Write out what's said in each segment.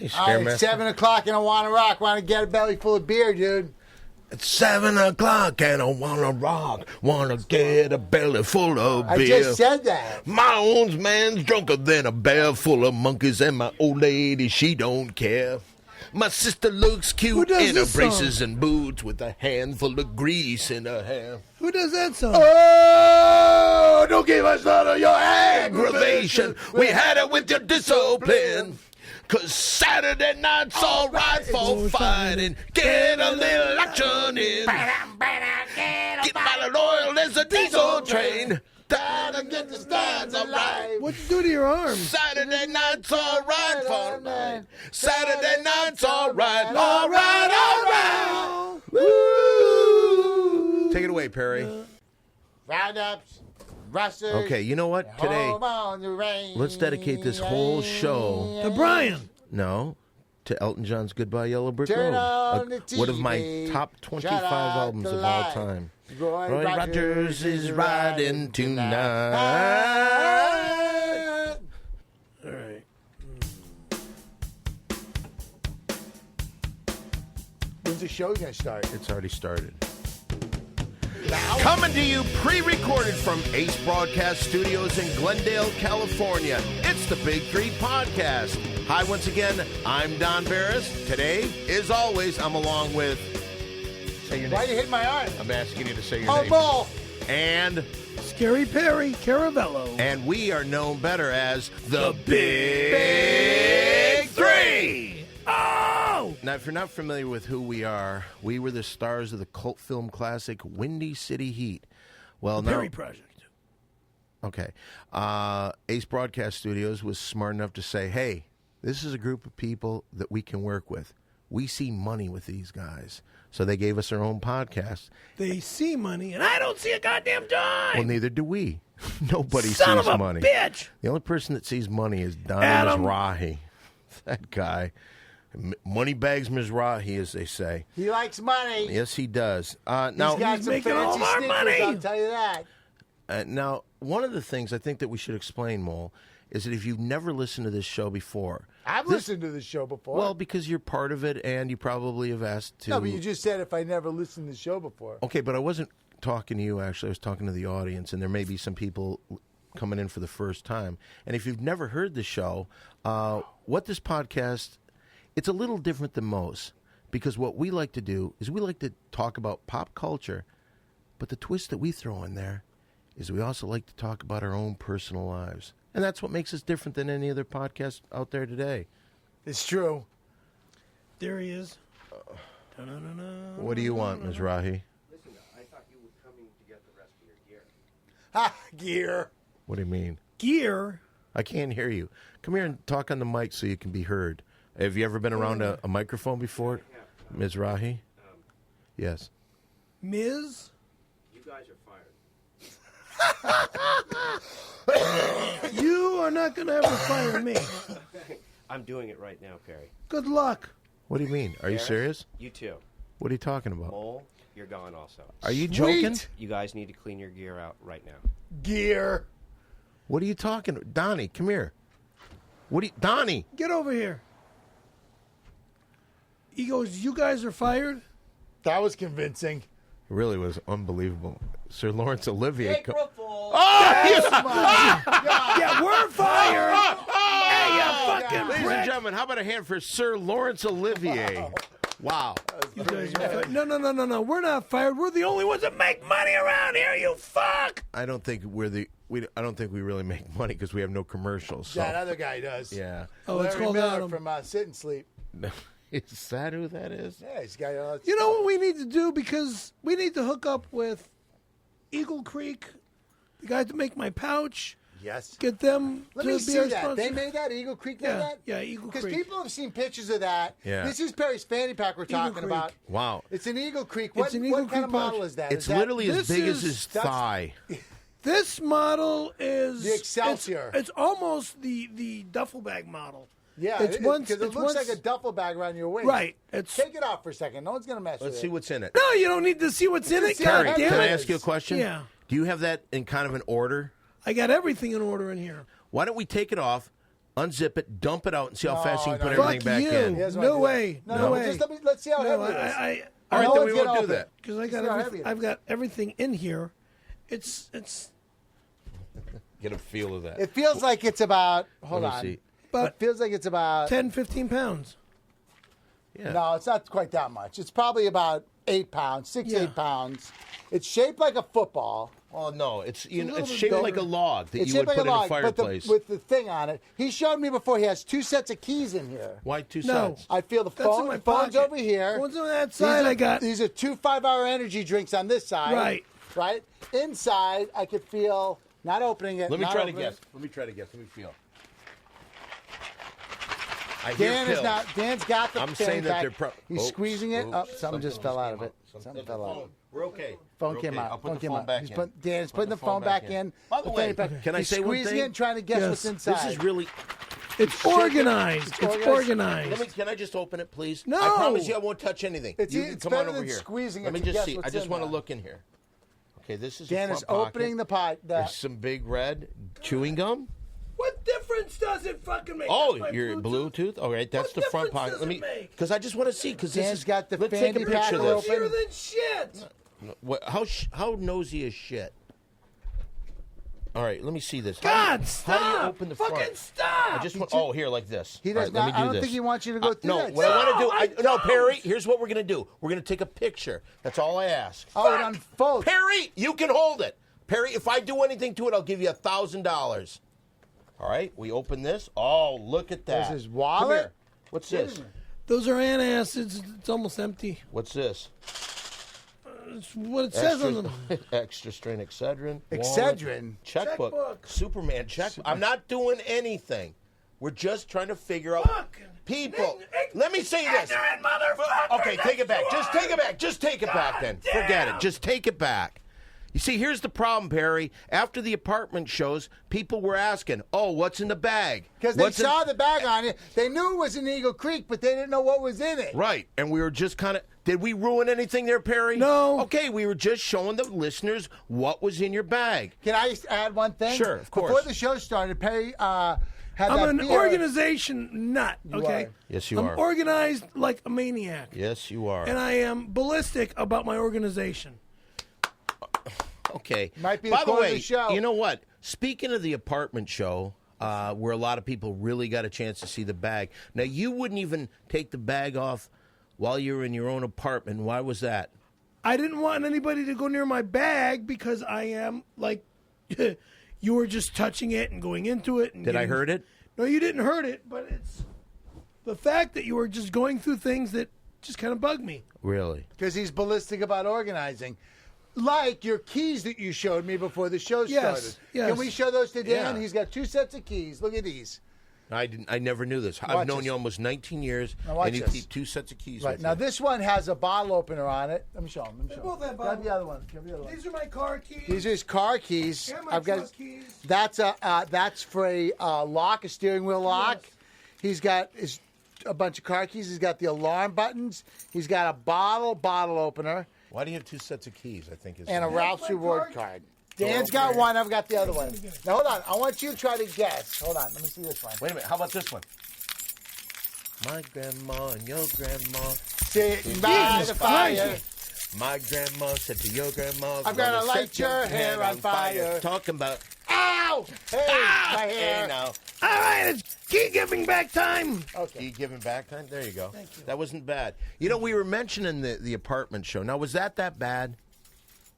Hey, All right, it's 7 o'clock and I want to rock. Want to get a belly full of beer, dude. It's 7 o'clock and I wanna rock. Wanna get a belly full of beer. I just said that. My own man's drunker than a bear full of monkeys, and my old lady, she don't care. My sister looks cute in her braces and boots with a handful of grease in her hair. Who does that song? Oh, don't give us none of your aggravation. We had it with your discipline. 'Cause Saturday night's all right for fighting. Get a little action in. Get by the oil, there's a diesel train. Time to get the stars alive. What'd you do to your arms? Saturday night's all right for night. Saturday night's all right. All right, all right. Woo! Take it away, Perry. Roundups, rusters. Okay, you know what? Today, home on the range. let's dedicate this whole show. To Brian. No, to Elton John's Goodbye Yellow Brick Turn Road. on the One of my TV. top Shut 25 out albums the of all light. time. Roy Rogers is riding tonight. All right. When's the show going to start? It's already started. Coming to you pre-recorded from Ace Broadcast Studios in Glendale, California. It's the Big Three Podcast. Hi, once again, I'm Don Barris. Today, as always, I'm along with... Say your name. Why you hit my arm? I'm asking you to say your Oh, name. bull. And... Scary Perry, Caravello. And we are known better as the Big Three. Oh! Now, if you're not familiar with who we are, we were the stars of the cult film classic Windy City Heat. Well, Perry now, Project. okay. Ace Broadcast Studios was smart enough to say, hey, this is a group of people that we can work with. We see money with these guys. So they gave us their own podcast. They see money, and I don't see a goddamn dime. Well, neither do we. Nobody Son sees of a money. bitch. The only person that sees money is Donnie Adam. Misraje. That guy. Moneybags Misraje, as they say. He likes money. Yes, he does. Now, He's got some making all fancy our sneakers, money. I'll tell you that. now, one of the things I think that we should explain, Mole, is that if you've never listened to this show before... I've listened to the show before. Well, because you're part of it, and you probably have asked to... No, but you just said if I never listened to the show before. Okay, but I wasn't talking to you, actually. I was talking to the audience, and there may be some people coming in for the first time. And if you've never heard the show, what this podcast... It's a little different than most, because what we like to do is we like to talk about pop culture, but the twist that we throw in there is we also like to talk about our own personal lives. And that's what makes us different than any other podcast out there today. It's true. There he is. What do you want, Ms. Rahi? Listen, I thought you were coming to get the rest of your gear. Ha! Gear. What do you mean? Gear. I can't hear you. Come here and talk on the mic so you can be heard. Have you ever been around a microphone before, Ms. Rahi? Yes. Ms. You guys are fired. You are not going to ever fire me. I'm doing it right now, Perry. Good luck. What do you mean? Are you Barris, serious? You too. What are you talking about? Mole, you're gone also. Are you joking? Sweet. You guys need to clean your gear out right now. Gear. What are you talking about? Donnie, come here. Donnie! Get over here. He goes, you guys are fired? That was convincing. It really was unbelievable. Sir Lawrence Olivier. April Fool. Yeah, we're fired. Hey, you fucking Ladies and prick. gentlemen, how about a hand for Sir Lawrence Olivier? Wow. You guys are fired. No. We're not fired. We're the only ones that make money around here, you fuck. I don't think I don't think we really make money because we have no commercials. So. That other guy does. Yeah. Oh, it's Larry called Miller Adam. from Sit and Sleep. Is that who that is? Yeah, he's got all that You know stuff. what we need to do? Because we need to hook up with Eagle Creek, the guys that make my pouch. Yes. Get them Let to me be see our that. sponsor. They made that? Eagle Creek made Yeah, that? yeah, Eagle Because Creek. people have seen pictures of that. Yeah. This is Perry's fanny pack we're talking Creek. about. Wow. It's an Eagle Creek. It's an Eagle what kind of Creek model pouch. is that? It's Is that literally as this big as is- his that's- thigh. This model is The Excelsior. It's almost the duffel bag model. Yeah, it's once because it it's looks once- like a duffel bag around your waist. Right. It's Take it off for a second. No one's going to mess Let's with see it. what's in it. no, you don't need to see what's in it. see God how Carrie, heavy damn can I it. ask you a question? Yeah. Do you have that in kind of an order? I got everything in order in here. Why don't we take it off? unzip it, dump it out, and see how No, fast you can put no. everything Fuck back you. in. Here's what No I do. way. No way. Just let's see how No, heavy it is. All right, No then one's we won't gonna do open that. Because I See how heavy it is. I've got everything in here. It's Get a feel of that. It feels like it's about. Hold Let me on. see. It about feels like it's about. 10, 15 pounds. Yeah. No, it's not quite that much. It's probably about 8 pounds, 6, Yeah. 8 pounds. It's shaped like a football. Oh no, it's a little it's bit shaped bigger. like a log that It's you would shaped like put a in a log, fireplace. with the thing on it. He showed me before. He has 2 sets of keys in here. Why two No. sides? I feel the That's in phone. my The phone's pocket. over here. Phone's on that side. I got. These are 2 5-hour energy drinks on this side. Right. Right. Inside, I could feel. Not opening it. Let me not try to opening guess. it. Let me try to guess. Let me feel. I hear Dan is pill. not. Dan's got the. I'm thing saying that back. they're He's squeezing it. Oh, something just fell out of it. Something Something fell out. We're okay. Phone We're came okay. out. I'll put Phone the came phone out. back in. Dan's Put putting the phone back in. By the way, can I he's say one squeezing thing? it and trying to guess Yes. what's inside. This is really. It's organized. It's organized. Can I just open it, please? No. I promise you I won't touch anything. It's you can it's come better on over than here. squeezing Let it me to just guess see. what's I just in want to there. look in here. Okay, this is Dan the is front opening the pocket. pot. There's some big red chewing gum. What difference does it fucking make? Oh, That's my your Bluetooth. All right, that's What the front difference pocket. does Let me, it make? because I just want to see. Because this Dan's is got the Let's take a fanny picture pack of open. this. Easier than shit. What, how nosy is shit? All right, let me see this. God, How stop! do you open the front? Fucking stop! I just want. Oh, here, like this. He All does right, let me not. do I don't this. think he wants you to go through no, that. what I want to do. I No, don't. Perry. Here's what we're gonna do. We're gonna take a picture. That's all I ask. Oh, it unfolds. Perry, you can hold it. Perry, if I do anything to it, I'll give you $1,000. All right, we open this. Oh, look at that. There's his Come wallet. here. What's this? Those are antacids. It's almost empty. What's this? It's what it says on them. Extra strain Excedrin. Excedrin? Wallet, checkbook. Checkbook. Superman check. I'm not doing anything. We're just trying to figure out. Fucking People, let me say this. ignorant motherfucker, Okay, take it back. that's Just take it back. Just take it back then. damn. Forget it. Just take it back. You see, here's the problem, Perry. After the apartment shows, people were asking, "Oh, what's in the bag?" Because they What's in-" saw the bag on it. They knew it was in Eagle Creek, but they didn't know what was in it. Right, and we were just kind of. Did we ruin anything there, Perry? No. Okay, we were just showing the listeners what was in your bag. Can I just add one thing? Sure, of course. Before the show started, Perry had I'm that an beer. organization nut. Okay. are. Yes, you I'm are. organized like a maniac, Yes, you are. and I am ballistic about my organization. Okay. Might be the By the core of way, the show. you know what? Speaking of the apartment show, where a lot of people really got a chance to see the bag. Now, you wouldn't even take the bag off while you were in your own apartment. Why was that? I didn't want anybody to go near my bag because I am like, you were just touching it and going into it. And Did I hurt it? No, you didn't hurt it, but it's the fact that you were just going through things that just kind of bugged me. Really? Because he's ballistic about organizing. Like your keys that you showed me before the show Yes, started. yes. Can we show those to Dan? Yeah. He's got 2 sets of keys. Look at these. I never knew this. I've Watch known this. you almost 19 years, Now watch and you this. keep 2 sets of keys. Right. with Now, you. this one has a bottle opener on it. Let me show him. They both have Grab bottles. the other one. Grab the other one. These are my car keys. These are his car keys. And my truck keys. That's for a lock, a steering wheel lock. Yes. He's got a bunch of car keys. He's got the alarm buttons. He's got a bottle opener, Why do you have 2 sets of keys? I think is and a Ralph's my reward card. card. Dan's got one. I've got the other one. Now hold on. I want you to try to guess. Hold on. Let me see this one. Wait a minute. How about this one? My grandma and your grandma. Sitting by Jesus the fire. Christ. My grandma said to your grandma, I'm gonna "Gonna light set your hair on fire." Talking about, Ow! Hey, my hair. hey now, All right, it's key giving back time. Okay. you giving back time? There you go. Thank you. That wasn't bad. You know, we were mentioning the apartment show. Now, was that bad?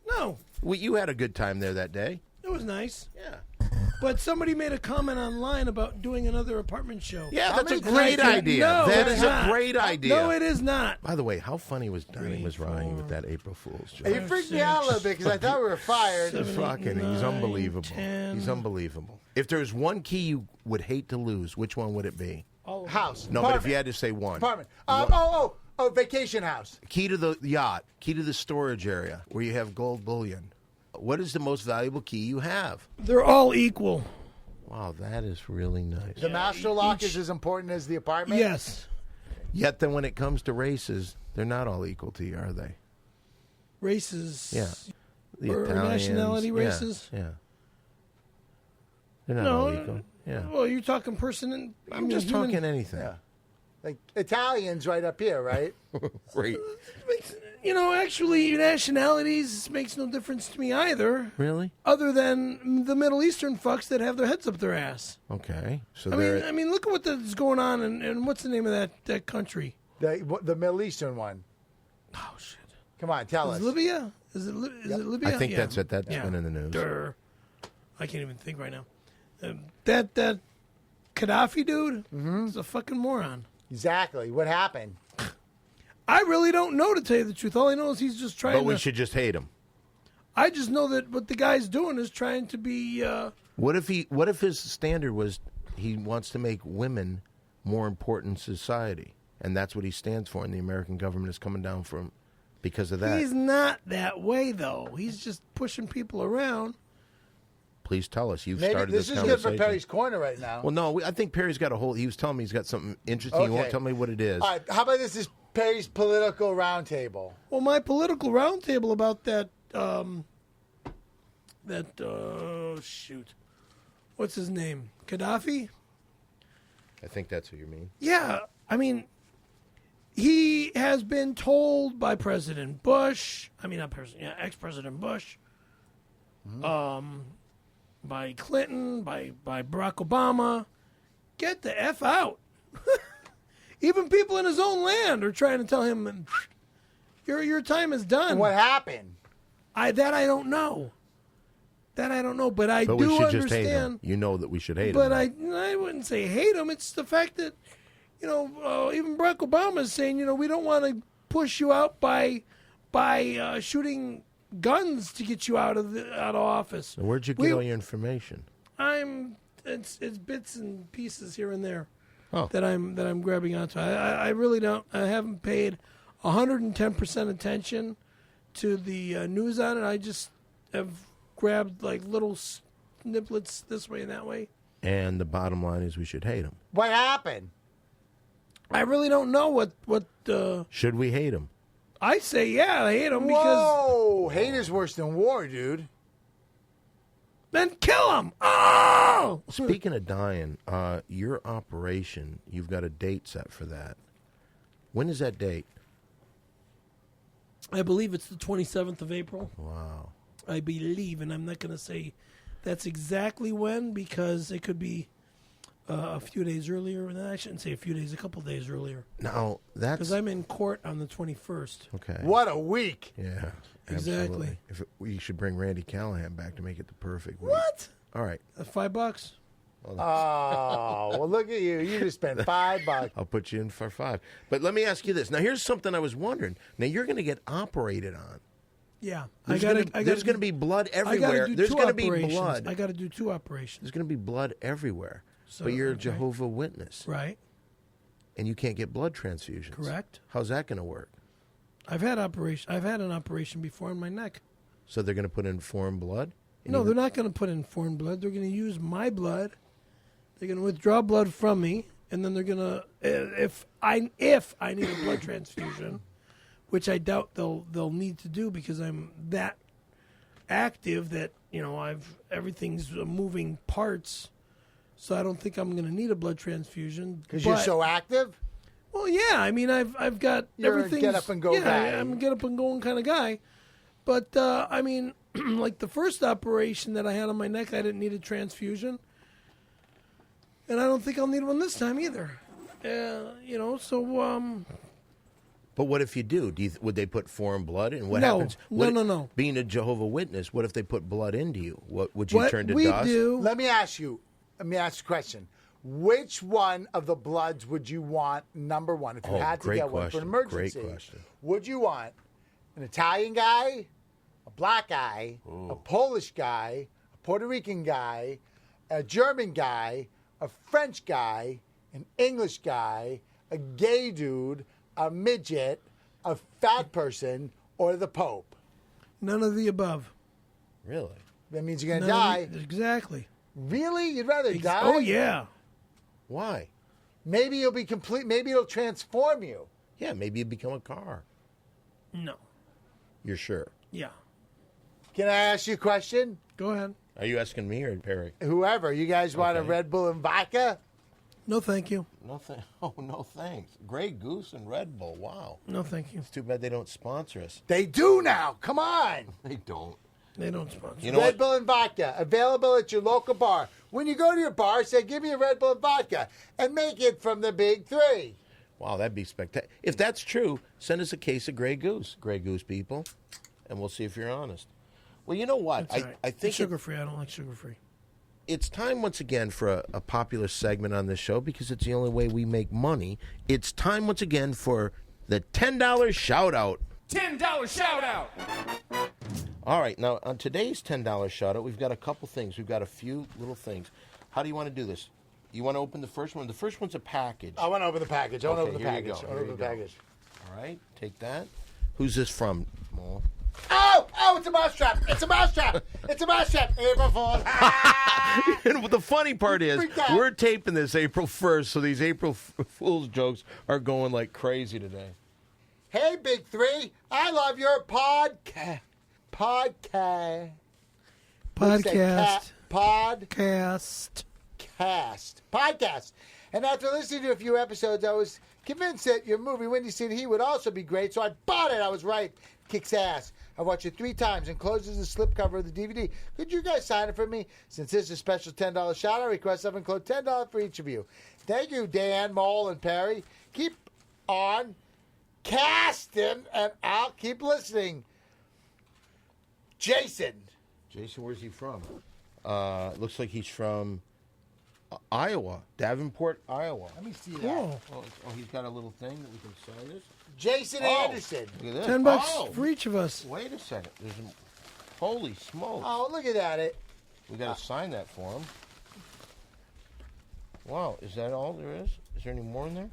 No, You had a good time there that day. it was nice. Yeah. But somebody made a comment online about doing another apartment show. Yeah, that's a many great times- idea. No, That it's is not. a great idea. No, it is not. By the way, how funny was Donnie Misraje with that April Fool's joke? You freaked me out a little bit because I thought we were fired. Seven, Fucking, he's 9, unbelievable. 10. He's unbelievable. If there's one key you would hate to lose, which one would it be? All of House. No, but if Apartment. you had to say one. Apartment. One. Vacation house. Key to the yacht, key to the storage area where you have gold bullion. What is the most valuable key you have? They're all equal. Wow, that is really nice. The master lock is as important as the apartment. Yes. Yet then when it comes to races, they're not all equal to you, are they? Races. Yeah. The Or Italians. nationality Yeah, races? Yeah. They're not all equal. Yeah. Well, you're talking person and I'm just human. talking anything. Yeah. Like Italians right up here, right? Great. Actually, nationalities makes no difference to me either. Really? Other than the Middle Eastern fucks that have their heads up their ass. Okay. So I mean, look at what is going on, and what's the name of that country? The Middle Eastern one. Oh shit! Come on, tell us. Libya? Is it Libya? I think Yeah. that's it. That's been in the news. Durr. I can't even think right now. That Gaddafi dude is a fucking moron. Exactly. What happened? I really don't know, to tell you the truth. All I know is he's just trying But we should just hate him. I just know that what the guy's doing is trying to be... What if his standard was he wants to make women more important in society, and that's what he stands for, and the American government is coming down from because of that? He's not that way, though. He's just pushing people around. Please tell us. You've Maybe started this this is good conversation. for Perry's Corner right now. Well, no, I think Perry's got a whole... He was telling me he's got something interesting. He won't tell me what it is. All right, how about this is Perry's political roundtable? Well, my political roundtable about that... shoot. What's his name? Gaddafi? I think that's what you mean. Yeah, I mean, he has been told by President Bush, ex-President Bush, by Clinton, by Barack Obama, get the F out. Even people in his own land are trying to tell him, your time is done. And what happened? I don't know. But I But do we should just hate him. understand. You know that we should hate him. But I wouldn't say hate him. It's the fact that, even Barack Obama is saying, we don't want to push you out by shooting guns to get you out of office. Now, where'd you get all your information? It's bits and pieces here and there Oh. that I'm grabbing onto. I really don't. I haven't paid 110% attention to the news on it. I just have grabbed like little snippets this way and that way. And the bottom line is we should hate him. What happened? I really don't know what. Should we hate him? I say yeah, I hate him because Whoa! Hate is worse than war, dude. then kill him. Oh! Speaking of dying, your operation, you've got a date set for that. When is that date? I believe it's the 27th of April. Wow. I believe, and I'm not going to say that's exactly when because it could be a few days earlier. And I shouldn't say a few days, a couple days earlier. Now, that's... Because I'm in court on the 21st. Okay. What a week! Yeah. Exactly. Absolutely. We should bring Randy Callahan back to make it the perfect week. What? All right. $5? Oh, well, look at you. You just spent $5. I'll put you in for 5. But let me ask you this. Now, here's something I was wondering. Now, you're going to get operated on. Yeah. There's going to be blood everywhere. There's going to be blood. I got to do 2 operations. There's going to be blood everywhere. So, but you're a okay. Jehovah Witness. Right. And you can't get blood transfusions. Correct. How's that going to work? I've had an operation before in my neck. So they're going to put in foreign blood? No, they're not going to put in foreign blood. They're going to use my blood. They're going to withdraw blood from me, and then they're going to if I need a blood transfusion, which I doubt they'll need to do because I'm that active that everything's moving parts. So I don't think I'm going to need a blood transfusion. Because you're so active? Well, yeah. I mean, I've got everything. You're a get-up-and-go guy. I'm a get-up-and-going kind of guy. But, I mean, like the first operation that I had on my neck, I didn't need a transfusion. And I don't think I'll need one this time either. But what if you do? Would they put foreign blood in? What No. happens? No. Being a Jehovah Witness, what if they put blood into you? What would you What turn to we dust? do... Let me ask you a question. Which one of the bloods would you want, number one, if you had to great get one for question. an emergency? Great question. Would you want an Italian guy, a black guy, a Polish guy, a Puerto Rican guy, a German guy, a French guy, an English guy, a gay dude, a midget, a fat person, or the Pope? None of the above. Really? That means you're going to die. Exactly. Really? You'd rather die? Oh, yeah. Why? Maybe you'll be complete. Maybe it'll transform you. Yeah, maybe you become a car. No. You're sure? Yeah. Can I ask you a question? Go ahead. Are you asking me or Perry? Whoever. You guys want a Okay. Red Bull and vodka? No, thank you. Oh, no thanks. Grey Goose and Red Bull. Wow. No, thank you. It's too bad they don't sponsor us. They do now. Come on. They don't. They don't sponsor. You know Red what? Bull and vodka, available at your local bar. When you go to your bar, say, give me a Red Bull and vodka, and make it from the big three. Wow, that'd be spectacular. If that's true, send us a case of Grey Goose people, and we'll see if you're honest. Well, you know what? That's all right. I think sugar free. I don't like sugar free. it's time once again for a popular segment on this show because it's the only way we make money. It's time once again for the $10 shout out. $10 shout out. All right, now on today's $10 shout out, we've got a couple things. We've got a few little things. How do you want to do this? You want to open the first one? The first one's a package. I want to open the package. I want to Okay, open the here you package. go. I want to Here open the you go. package. All right, take that. Who's this from, Mo? Oh, it's a mousetrap. It's a mousetrap. It's a mousetrap. April Fool's. And the funny part is, Freaked out. we're taping this April 1st, so these April Fool's jokes are going like crazy today. Hey, Big Three. I love your podcast. Podcast. Podcast. Podcast. Podcast. And after listening to a few episodes, I was convinced that your movie, Windy City Heat, would also be great, so I bought it. I was right. Kicks ass. I watched it 3 times and closes the slipcover of the DVD. Could you guys sign it for me? Since this is a special $10 shout out, request I've included $10 for each of you. Thank you, Dan, Mole, and Perry. Keep on casting, and I'll keep listening. Jason. Jason, where's he from? Looks like he's from Iowa, Davenport, Iowa. Let me see that. Cool. Oh, he's got a little thing that we can sign this. Jason Oh, Anderson. Look at this. $10 Oh, for each of us. Wait a second. Holy smokes. Oh, look at that. We got to sign that for him. Wow, is that all there is? Is there any more in there?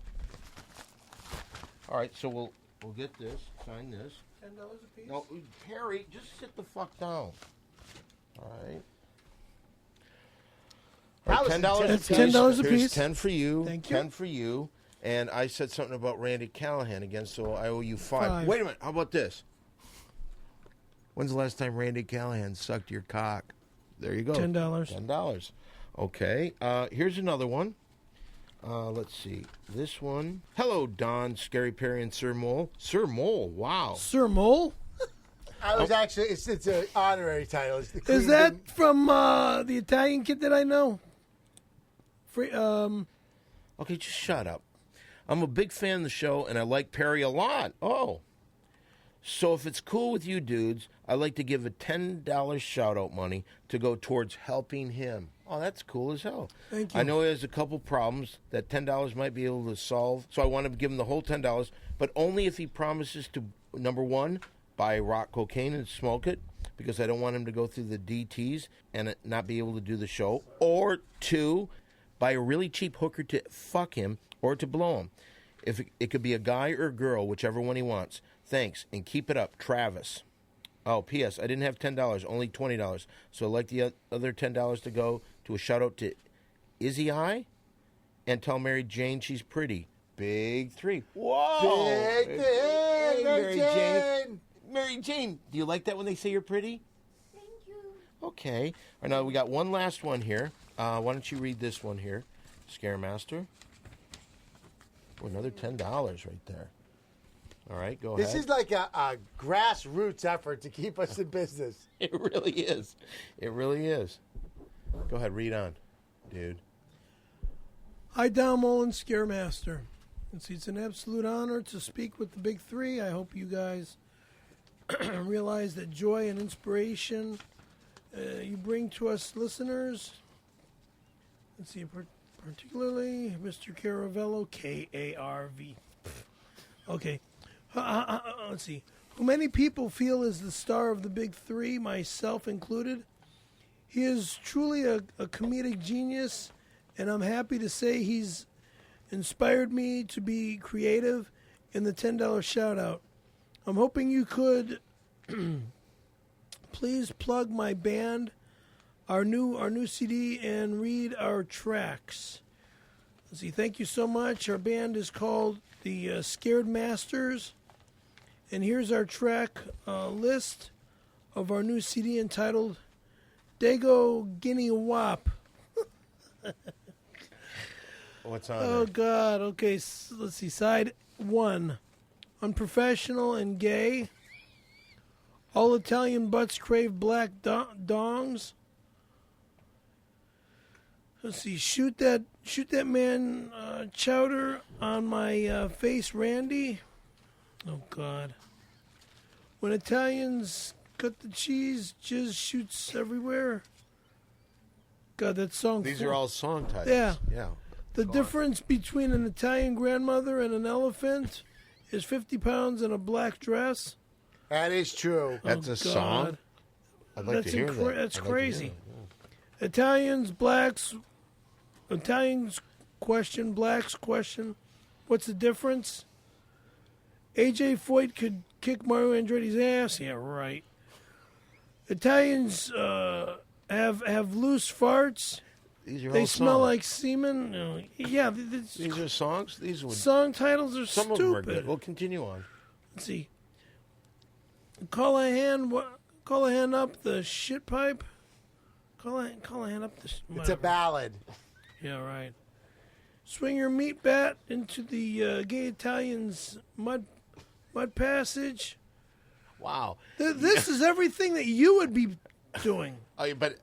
All right, so we'll get this, sign this. $10 a piece. No, Perry, just sit the fuck down. All right. That was $10 intense. That's $10 a Here's piece. 10 for you. Thank you. 10 for you. And I said something about Randy Callahan again, so I owe you 5. 5. Wait a minute. How about this? When's the last time Randy Callahan sucked your cock? There you go. $10. $10. Okay. Here's another one. Let's see. This one. Hello, Don, Scary Perry, and Sir Mole. Sir Mole. Wow. Sir Mole? I was actually, it's an honorary title. It's the Is Queen that didn't- from the Italian kid that I know? Free, Okay, just shut up. I'm a big fan of the show, and I like Perry a lot. Oh. So if it's cool with you dudes, I'd like to give a $10 shout-out money to go towards helping him. Oh, that's cool as hell. Thank you. I know he has a couple problems that $10 might be able to solve, so I want to give him the whole $10, but only if he promises to, number 1, buy rock cocaine and smoke it, because I don't want him to go through the DTs and not be able to do the show, or 2, buy a really cheap hooker to fuck him or to blow him. If it could be a guy or a girl, whichever one he wants. Thanks, and keep it up, Travis. Oh, P.S. I didn't have $10, only $20. So I'd like the other $10 to go to a shout-out to Izzy I, and tell Mary Jane she's pretty. Big 3. Whoa! Big thing, Hey, Mary Jane. Mary Jane, do you like that when they say you're pretty? Thank you. Okay. All right, now we got one last one here. Why don't you read this one here, Scaremaster? Oh, another $10 right there. All right, go This ahead. is like a grassroots effort to keep us in business. It really is. It really is. Go ahead, read on, dude. Hi, Dom Mullen, Scaremaster. It's an absolute honor to speak with the Big Three. I hope you guys realize that joy and inspiration you bring to us listeners. Let's see, particularly Mr. Caravello, K-A-R-V. Okay. Let's see. Who many people feel is the star of the Big Three, myself included. He is truly a comedic genius, and I'm happy to say he's inspired me to be creative in the $10 shout-out. I'm hoping you could please plug my band, our new CD, and read our tracks. Let's see. Thank you so much. Our band is called the Scared Masters, and here's our track list of our new CD entitled Dago Guinea Wop. What's on Oh, there? God. Okay, let's see. Side 1. Unprofessional and gay. All Italian butts crave black dongs. Let's see. Shoot that man chowder on my face, Randy. Oh, God. When Italians cut the cheese, jizz shoots everywhere. God, that song. These are all song titles. Yeah. Yeah. The difference between an Italian grandmother and an elephant is 50 pounds and a black dress. That is true. That's Oh, a song? God. I'd like to hear that. That's I'd like to hear crazy. it, yeah. Italians question, blacks question. What's the difference? AJ Foyt could kick Mario Andretti's ass. Yeah, right. Italians have loose farts. These are They all smell songs. like semen. Yeah, These are songs? These would... song titles are Some stupid. of them are good. We'll continue on. Let's see. Call a hand up the shit pipe. Call a hand up the. It's a whatever. ballad. Yeah, right. Swing your meat bat into the gay Italian's mud passage. Wow. This is everything that you would be doing. Oh, but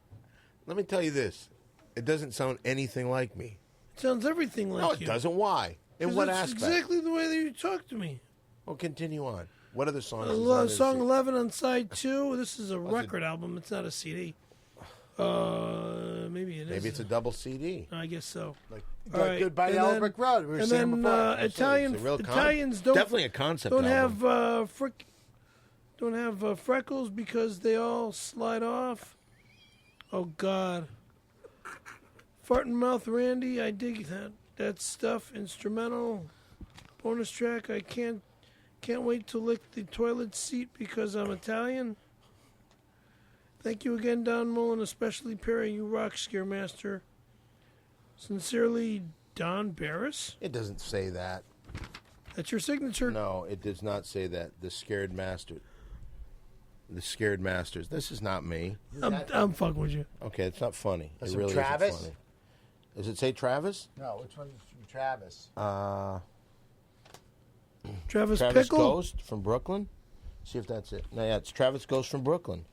let me tell you this. It doesn't sound anything like me. It sounds everything like No, it you. doesn't. Why? In 'Cause what it's aspect? exactly the way that you talk to me. Well, continue on. What other songs? is on this Song CD? 11 on side 2. This is a record album. It's not a CD. Maybe it is. Maybe it's a double CD. I guess so. Like All right, Goodbye to and Yellow then- Brick Road. We were and saying then before. It's a real Italians don't definitely a concept don't album. have freckles because they all slide off. Oh God. Fart and Mouth Randy, I dig that stuff. Instrumental bonus track. I can't wait to lick the toilet seat because I'm Italian. Thank you again, Don Mullen, especially Perry. You rock, Scaremaster. Sincerely, Don Barris. It doesn't say that. That's your signature. No, it does not say that. The Scared Master. The Scared Masters. This is not me. I'm fucking with you. Okay, it's not funny. That's It from really Travis? isn't funny. Does it say Travis? No, which one's from Travis? Travis Travis Pickle. Ghost from Brooklyn? See if that's it. No, yeah, it's Travis Ghost from Brooklyn.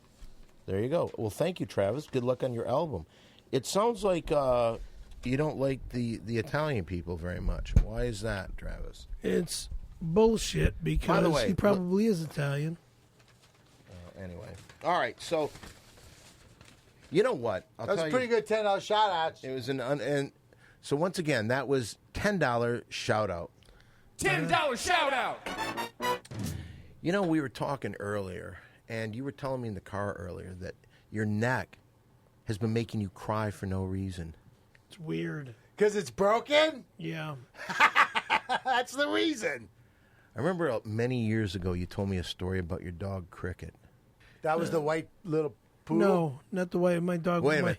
There you go. Well, thank you, Travis. Good luck on your album. It sounds like you don't like the Italian people very much. Why is that, Travis? It's bullshit because way, he probably is Italian. Anyway. All right, so you know what? That's a pretty good $10 shout out. It was and so once again, that was $10 shout out. $10 shout out. You know, we were talking earlier, and you were telling me in the car earlier that your neck has been making you cry for no reason. It's weird. Because it's broken? Yeah. That's the reason. I remember many years ago you told me a story about your dog Cricket. That was the white little poodle? No, not the way my dog. Wait a minute.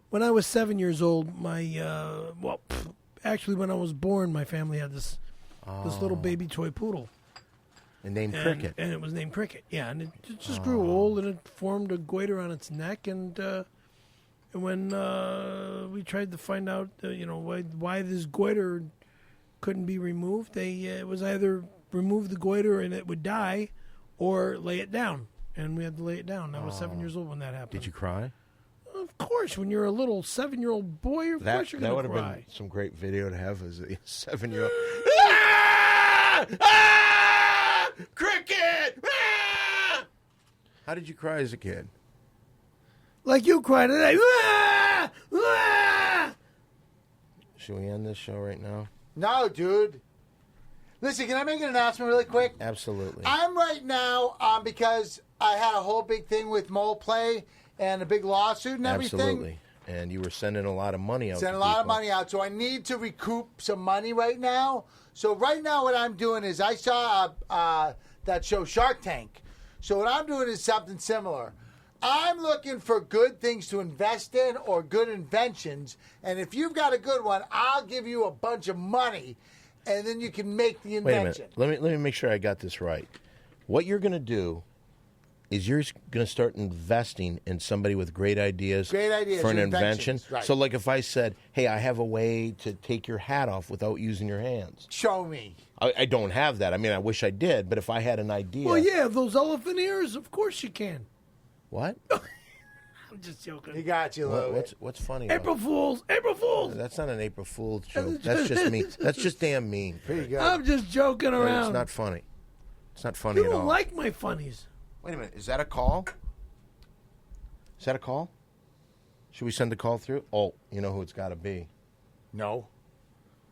When I was 7 years old, actually, when I was born, my family had this little baby toy poodle. And named Cricket. And it was named Cricket. Yeah, and it just grew old, and it formed a goiter on its neck. And when we tried to find out, why this goiter couldn't be removed, it was either remove the goiter and it would die, or lay it down. And we had to lay it down. I was 7 years old when that happened. Did you cry? Of course, when you're a little 7-year-old boy, of course you're That going would to have cry. been some great video to have as a 7-year-old. Cricket! Ah! How did you cry as a kid? Like you cried today. Ah! Ah! Should we end this show right now? No, dude. Listen, can I make an announcement really quick? Absolutely. I'm right now, because I had a whole big thing with Mole Play and a big lawsuit and everything. Absolutely. And you were sending a lot of money out. Send to a lot of people. money out, so I need to recoup some money right now. So right now what I'm doing is I saw that show Shark Tank. So what I'm doing is something similar. I'm looking for good things to invest in or good inventions. And if you've got a good one, I'll give you a bunch of money, and then you can make the Wait a invention. minute. Let me make sure I got this right. What you're going to do is you're going to start investing in somebody with great ideas, Great ideas, for an your invention. inventions, right. So, like if I said, hey, I have a way to take your hat off without using your hands. Show me. I don't have that. I mean, I wish I did, but if I had an idea. Well, yeah, those elephant ears, of course you can. What? I'm just joking. He got you, Lou. What's funny about April Fools! April Fools! That's not an April Fool's joke. That's just mean. That's just damn mean. Pretty good. I'm just joking around. It's not funny. It's not funny You at don't all. like my funnies. Wait a minute. Is that a call? Is that a call? Should we send the call through? Oh, you know who it's got to be. No.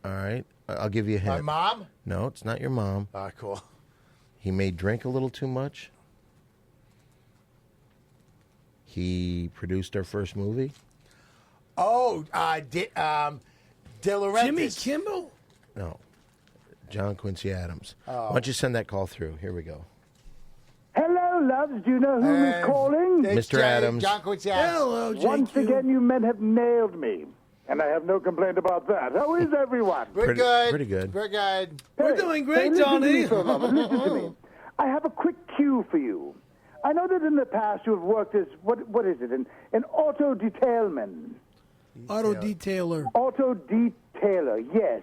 All right. I'll give you a hint. My mom? No, it's not your mom. Ah, cool. He may drink a little too much. He produced our first movie. Oh, De Laurentiis. Jimmy Kimmel? No. John Quincy Adams. Why don't you send that call through? Here we go. Hello, loves. Do you know who is calling? It's Mr. Adams. John Quincy Adams. Hello, JQ. Once again, you men have nailed me. And I have no complaint about that. How is everyone? We're Pretty- good. pretty good. We're good. We're doing great, listen to me Johnny. for a moment. Listen to me. I have a quick cue for you. I know that in the past you have worked as, what is it, an auto detailman. Auto detailer. Auto detailer. Yes,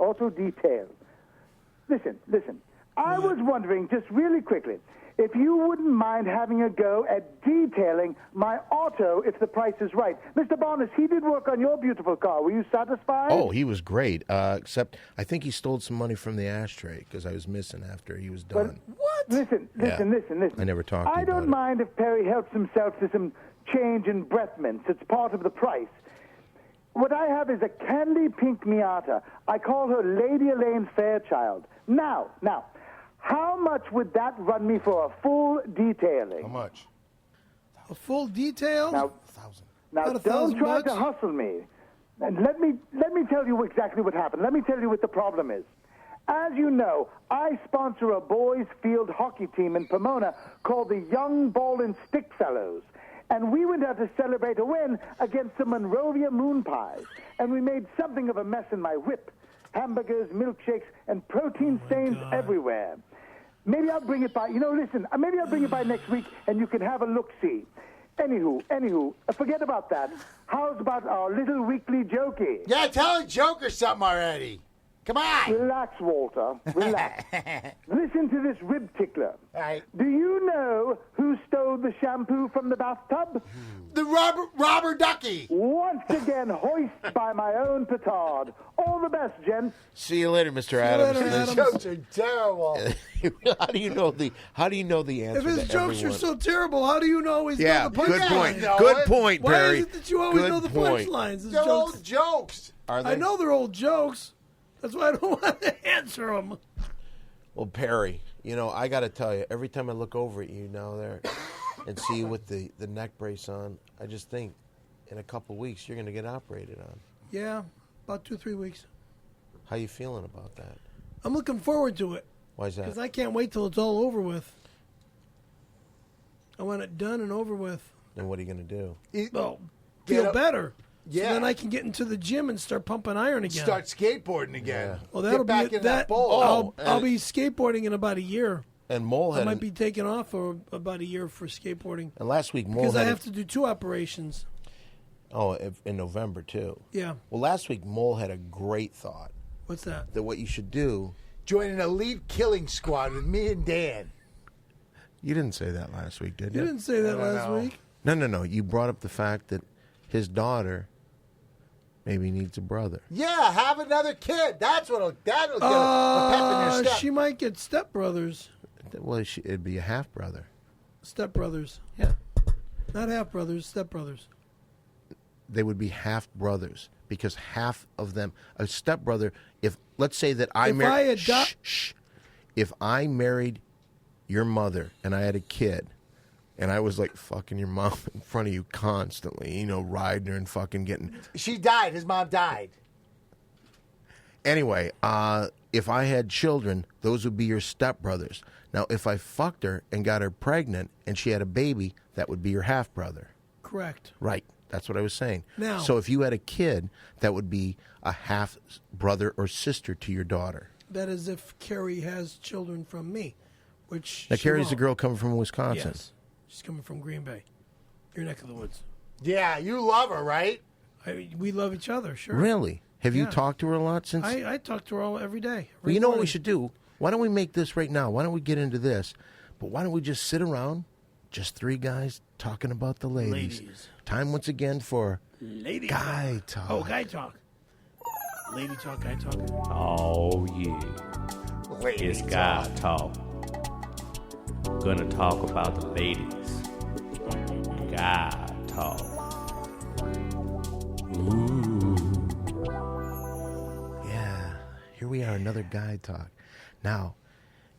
auto detail. Listen. I was wondering, just really quickly, if you wouldn't mind having a go at detailing my auto if the price is right. Mr. Barris, he did work on your beautiful car. Were you satisfied? Oh, he was great. Except I think he stole some money from the ashtray because I was missing after he was done. What? Listen. I never talked to you I don't about it. mind if Perry helps himself to some change in breath mints. It's part of the price. What I have is a candy pink Miata. I call her Lady Elaine Fairchild. Now, how much would that run me for a full detailing? How much? A full detail? Now, About don't $1,000 try to bucks? hustle me. And let me tell you exactly what happened. Let me tell you what the problem is. As you know, I sponsor a boys' field hockey team in Pomona called the Young Ball and Stick Fellows. And we went out to celebrate a win against the Monrovia Moon Pies. And we made something of a mess in my whip. Hamburgers, milkshakes, and protein stains everywhere. Maybe I'll bring it by. Maybe I'll bring it by next week, and you can have a look-see. Anywho, forget about that. How's about our little weekly jokey? Yeah, tell a joke or something already. Come on. Relax, Walter. Relax. Listen to this rib tickler. All right. Do you know who stole the shampoo from the bathtub? The robber ducky. Once again, hoist by my own petard. All the best, gents. See you later, Mr. Adams. later, Adams. Jokes are terrible. How do you know the answer? If his to jokes everyone? are so terrible, how do you know always Yeah, know the good punchlines? point. know Good it. point, Why Barry. is it that you always Good know the point. punchlines? His They're jokes- old jokes. Are they? I know they're old jokes. That's why I don't want to answer them. Well, Perry, I got to tell you, every time I look over at you now there and see you with the neck brace on, I just think in a couple weeks you're going to get operated on. Yeah, about 2-3 weeks. How you feeling about that? I'm looking forward to it Why is because that? I can't wait till it's all over with. I want it done and over with. Then what are you going to do? Well, Get feel up- better. Yeah. So then I can get into the gym and start pumping iron again. Start skateboarding again. Well, that'll Get back be in that bowl. Oh, I'll be skateboarding in about a year. And Mole I had might be taking off for about a year for skateboarding and last week Mole because I had have to do 2 operations. in November too. Yeah. Well, last week Mole had a great thought What's that? that what you should do. Join an elite killing squad with me and Dan. You didn't say that last week, did you? You didn't say that I don't last know. week. No. You brought up the fact that his daughter maybe needs a brother. Yeah, have another kid. That'll get a pep in your step. She might get stepbrothers. Well, it'd be a half brother. Stepbrothers. Yeah. Not half brothers, stepbrothers. They would be half brothers because half of them, a stepbrother. If let's say that I If married, I adopt- if I married your mother and I had a kid, and I was like fucking your mom in front of you constantly, riding her and fucking getting. She died. His mom died. Anyway, if I had children, those would be your stepbrothers. Now, if I fucked her and got her pregnant and she had a baby, that would be your half brother. Correct. Right. That's what I was saying. Now- so if you had a kid, that would be a half brother or sister to your daughter. That is if Carrie has children from me, which Now, she Carrie's won't. a girl coming from Wisconsin. Yes. She's coming from Green Bay, your neck of the woods. Yeah, you love her, right? We love each other, sure. Really? Have you Yeah. talked to her a lot since? I talk to her every day. Well, you know what we should do? Why don't we make this right now? Why don't we get into this? But why don't we just sit around, just three guys talking about the ladies? Time once again for Lady Guy Talk. Oh, Guy Talk. Lady Talk, Guy Talk. Oh, yeah. It's guy talk. Gonna talk about the ladies. Guy talk. Ooh. Yeah, here we are, another Guy Talk. Now,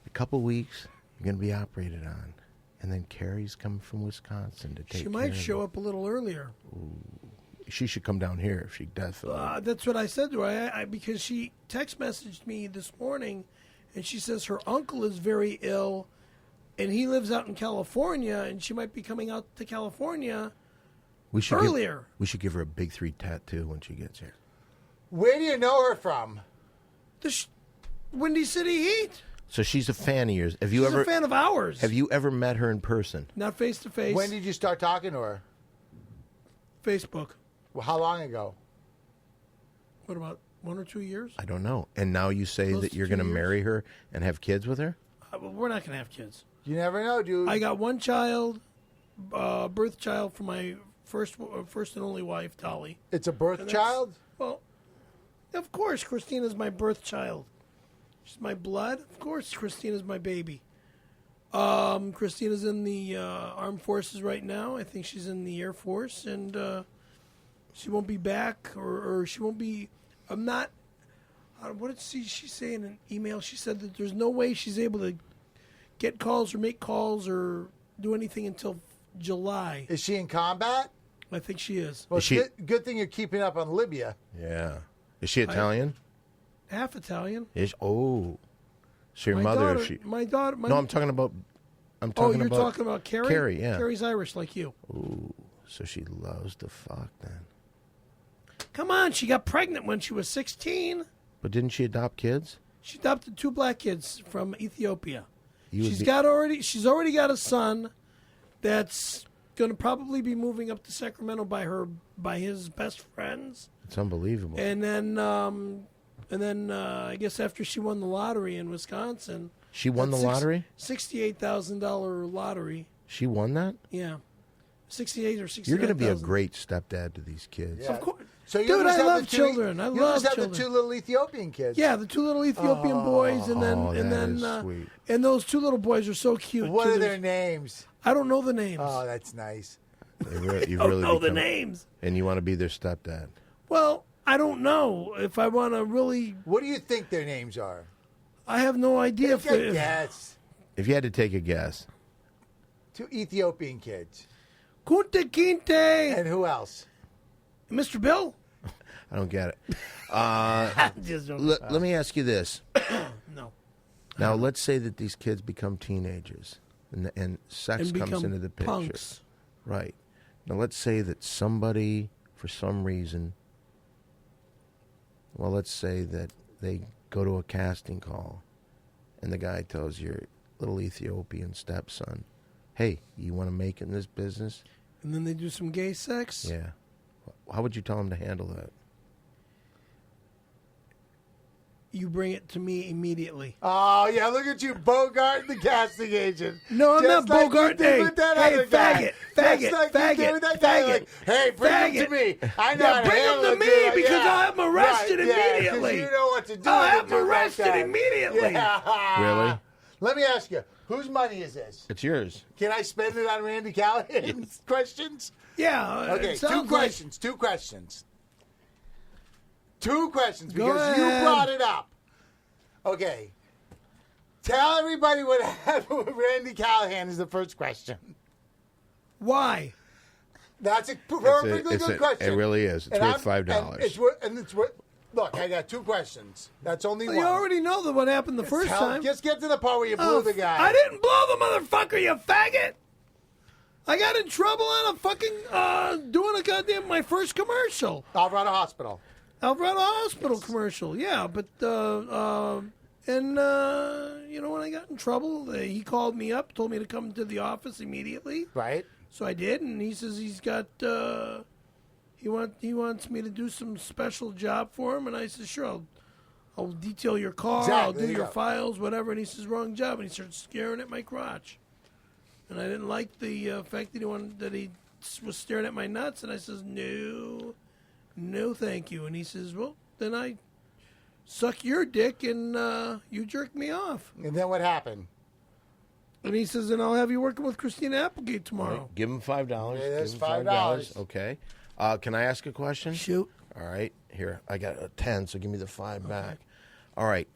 a couple weeks, you're going to be operated on. And then Carrie's coming from Wisconsin to take She might care show of up a little earlier. it. She should come down here if she definitely. That's what I said to her. Because she text messaged me this morning, and she says her uncle is very ill, and he lives out in California, and she might be coming out to California earlier. We should give her a big 3 tattoo when she gets here. Where do you know her from? The Windy City Heat. So she's a fan of yours. Have you She's ever a fan of ours. Have you ever met her in person? Not face to face. When did you start talking to her? Facebook. Well, how long ago? What about 1 or 2 years? I don't know. And now you say Close that to you're 2 going to years. marry her and have kids with her? Well, we're not going to have kids. You never know, dude. I got one child, birth child from my first and only wife, Dolly. It's a birth And that's- child? Well, of course, Christina's my birth child. She's my blood. Of course, Christina's my baby. Christina's in the armed forces right now. I think she's in the Air Force, and she won't be back, or she won't be. I'm not. What did she say in an email? She said that there's no way she's able to get calls or make calls or do anything until July. Is she in combat? I think she is. Well, Is she- good thing you're keeping up on Libya. Yeah. Is she Italian? Half Italian. So your My mother? daughter, my daughter. No, I'm talking about. Oh, you're talking about Carrie? Carrie, yeah. Carrie's Irish like you. Ooh, so she loves to fuck then. Come on, she got pregnant when she was 16. But didn't she adopt kids? She adopted 2 black kids from Ethiopia. You would She's be- she's already got a son that's going to probably be moving up to Sacramento by his best friends. It's unbelievable. And then I guess after she won the lottery in Wisconsin, She won the that lottery? $68,000 lottery. She won that? Yeah. 68 or 69. You're going to be a great stepdad to these kids. Yeah. Of course. So you Dude, just I have love the two- children. I you love just have children. the 2 little Ethiopian kids. Yeah, the 2 little Ethiopian boys, and then Oh, and that then is sweet. and those 2 little boys are so cute. What too. are their names? I don't know the names. Oh, that's nice. You've I don't really know the become- names. And you want to be their stepdad. Well, I don't know if I want to really. What do you think their names are? I have no idea if they. Yes. If you had to take a guess. 2 Ethiopian kids. Kunte Kinte, And who else? Mr. Bill. I don't get it. Just don't- Let me ask you this. no. Now, let's say that these kids become teenagers and sex And comes become into the picture. punks. Right. Now, let's say that somebody, for some reason, well, let's say that they go to a casting call and the guy tells your little Ethiopian stepson, hey, you want to make it in this business? And then they do some gay sex. Yeah. How would you tell him to handle that? You bring it to me immediately. Oh, yeah, look at you, Bogart, the casting agent. No, I'm Just not like you Bogart. did Hey, with that hey, other guy. faggot, Just faggot, like you faggot, did with that guy. faggot, Like, hey, bring him faggot. to me. I know Yeah, how to bring him handle to it, me dude. because Yeah. I'm arrested Right, yeah, 'cause immediately. you know what to do. I'll with have a dude like arrested that. immediately. Yeah. Really? Let me ask you, whose money is this? It's yours. Can I spend it on Randy Callahan's questions? Yeah. Okay, it 2 sounds questions. 2 questions. 2 questions Go because you ahead. brought it up. Okay. Tell everybody what happened with Randy Callahan is the first question. Why? That's a perfectly it's good a- question. it really is. It's worth $5. And it's worth. Look, I got 2 questions. That's only Well, one. you already know that what happened the first time. Just get to the part where you blew Oh, the guy. I didn't blow the motherfucker, you faggot. I got in trouble on a fucking doing a goddamn my first commercial. Alvarado Hospital. Alvarado Hospital commercial, yeah, but And, when I got in trouble, he called me up, told me to come to the office immediately. Right. So I did, and he says he's got, he wants me to do some special job for him. And I said, sure, I'll detail your car, I'll do your files, whatever. And he says, wrong job. And he starts staring at my crotch. And I didn't like the fact that he was staring at my nuts. And I says, no, thank you. And he says, well, then I suck your dick and you jerk me off. And then what happened? And he says, and I'll have you working with Christina Applegate tomorrow. Right. Give him $5. Yeah, that's Give him $5. Okay. Can I ask a question? Shoot. All right. Here, I got a 10, so give me the 5 back. All right.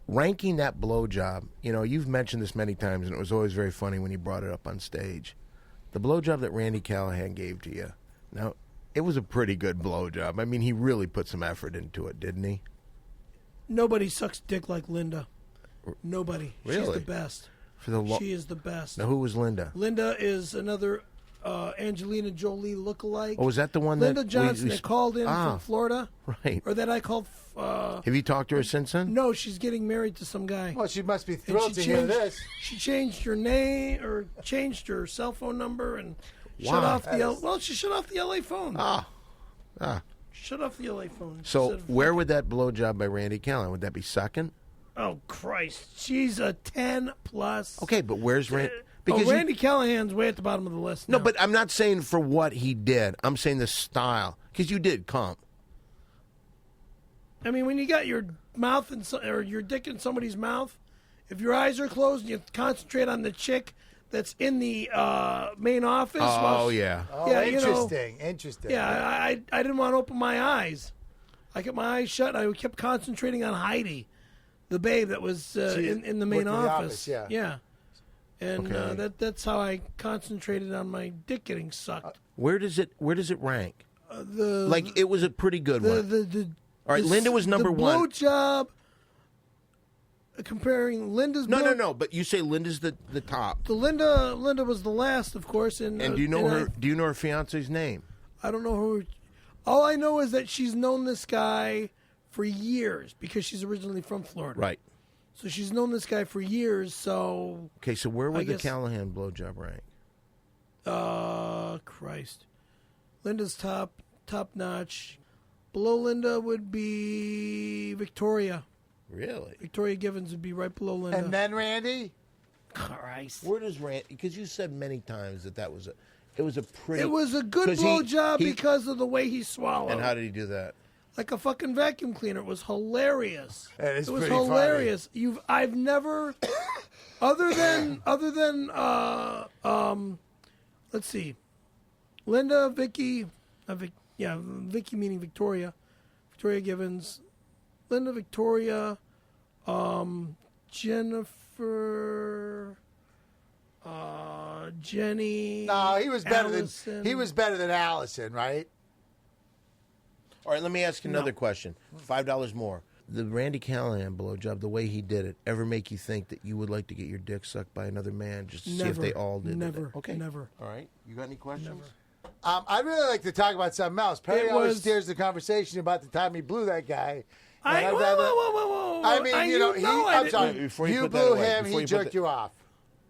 Ranking that blowjob, you've mentioned this many times, and it was always very funny when you brought it up on stage. The blowjob that Randy Callahan gave to you. Now, it was a pretty good blowjob. I mean, he really put some effort into it, didn't he? Nobody sucks dick like Linda. Nobody. Really? She's the best. She is the best. Now, who was Linda? Linda is another Angelina Jolie lookalike. Oh, was that the one Linda that... Johnson that called in from Florida? Right. Or that I called... have you talked to her since then? No, she's getting married to some guy. Well, she must be thrilled to hear this. She changed her name, or changed her cell phone number, and Why? shut off the... she shut off the LA phone. Ah. Shut off the LA phone. So where would that blowjob by Randy Callahan? Would that be second? Oh, Christ. She's a 10 plus. Okay, but where's Randy? Randy Callahan's way at the bottom of the list now. No, but I'm not saying for what he did. I'm saying the style. Because you did come. I mean, when you got your mouth or your dick in somebody's mouth, if your eyes are closed and you concentrate on the chick that's in the main office. Oh, yeah. Oh, yeah, interesting. Yeah, I didn't want to open my eyes. I kept my eyes shut. I kept concentrating on Heidi, the babe that was in the main office. Yeah. And that's how I concentrated on my dick getting sucked. Where does it rank? It was a pretty good one. All right, Linda was number one. The blowjob, comparing Linda's... No, but you say Linda's the top. The Linda was the last, of course. And do you know her? Do you know her fiance's name? I don't know who... All I know is that she's known this guy for years because she's originally from Florida. Right. So she's known this guy for years, so... Okay, so where would the Callahan blowjob rank? Christ. Linda's top notch. Below Linda would be Victoria. Really? Victoria Givens would be right below Linda. And then Randy? Christ. Where does Randy... Because you said many times that was a... It was a pretty... It was a good blowjob because of the way he swallowed. And how did he do that? Like a fucking vacuum cleaner. It was hilarious. It was hilarious. Funny. I've never, other than, let's see, Linda, Vicky, Vicky meaning Victoria Givens, Linda, Victoria, Jennifer, Jenny. No, he was better Allison. than Allison, right? All right, let me ask you another question. $5 more. The Randy Callahan blowjob, the way he did it, ever make you think that you would like to get your dick sucked by another man just to see if they all did Never. it? Okay. Never. All right. You got any questions? I'd really like to talk about something else. Perry always steers the conversation about the time he blew that guy. Whoa. I mean, I'm sorry. You blew him, he jerked you off.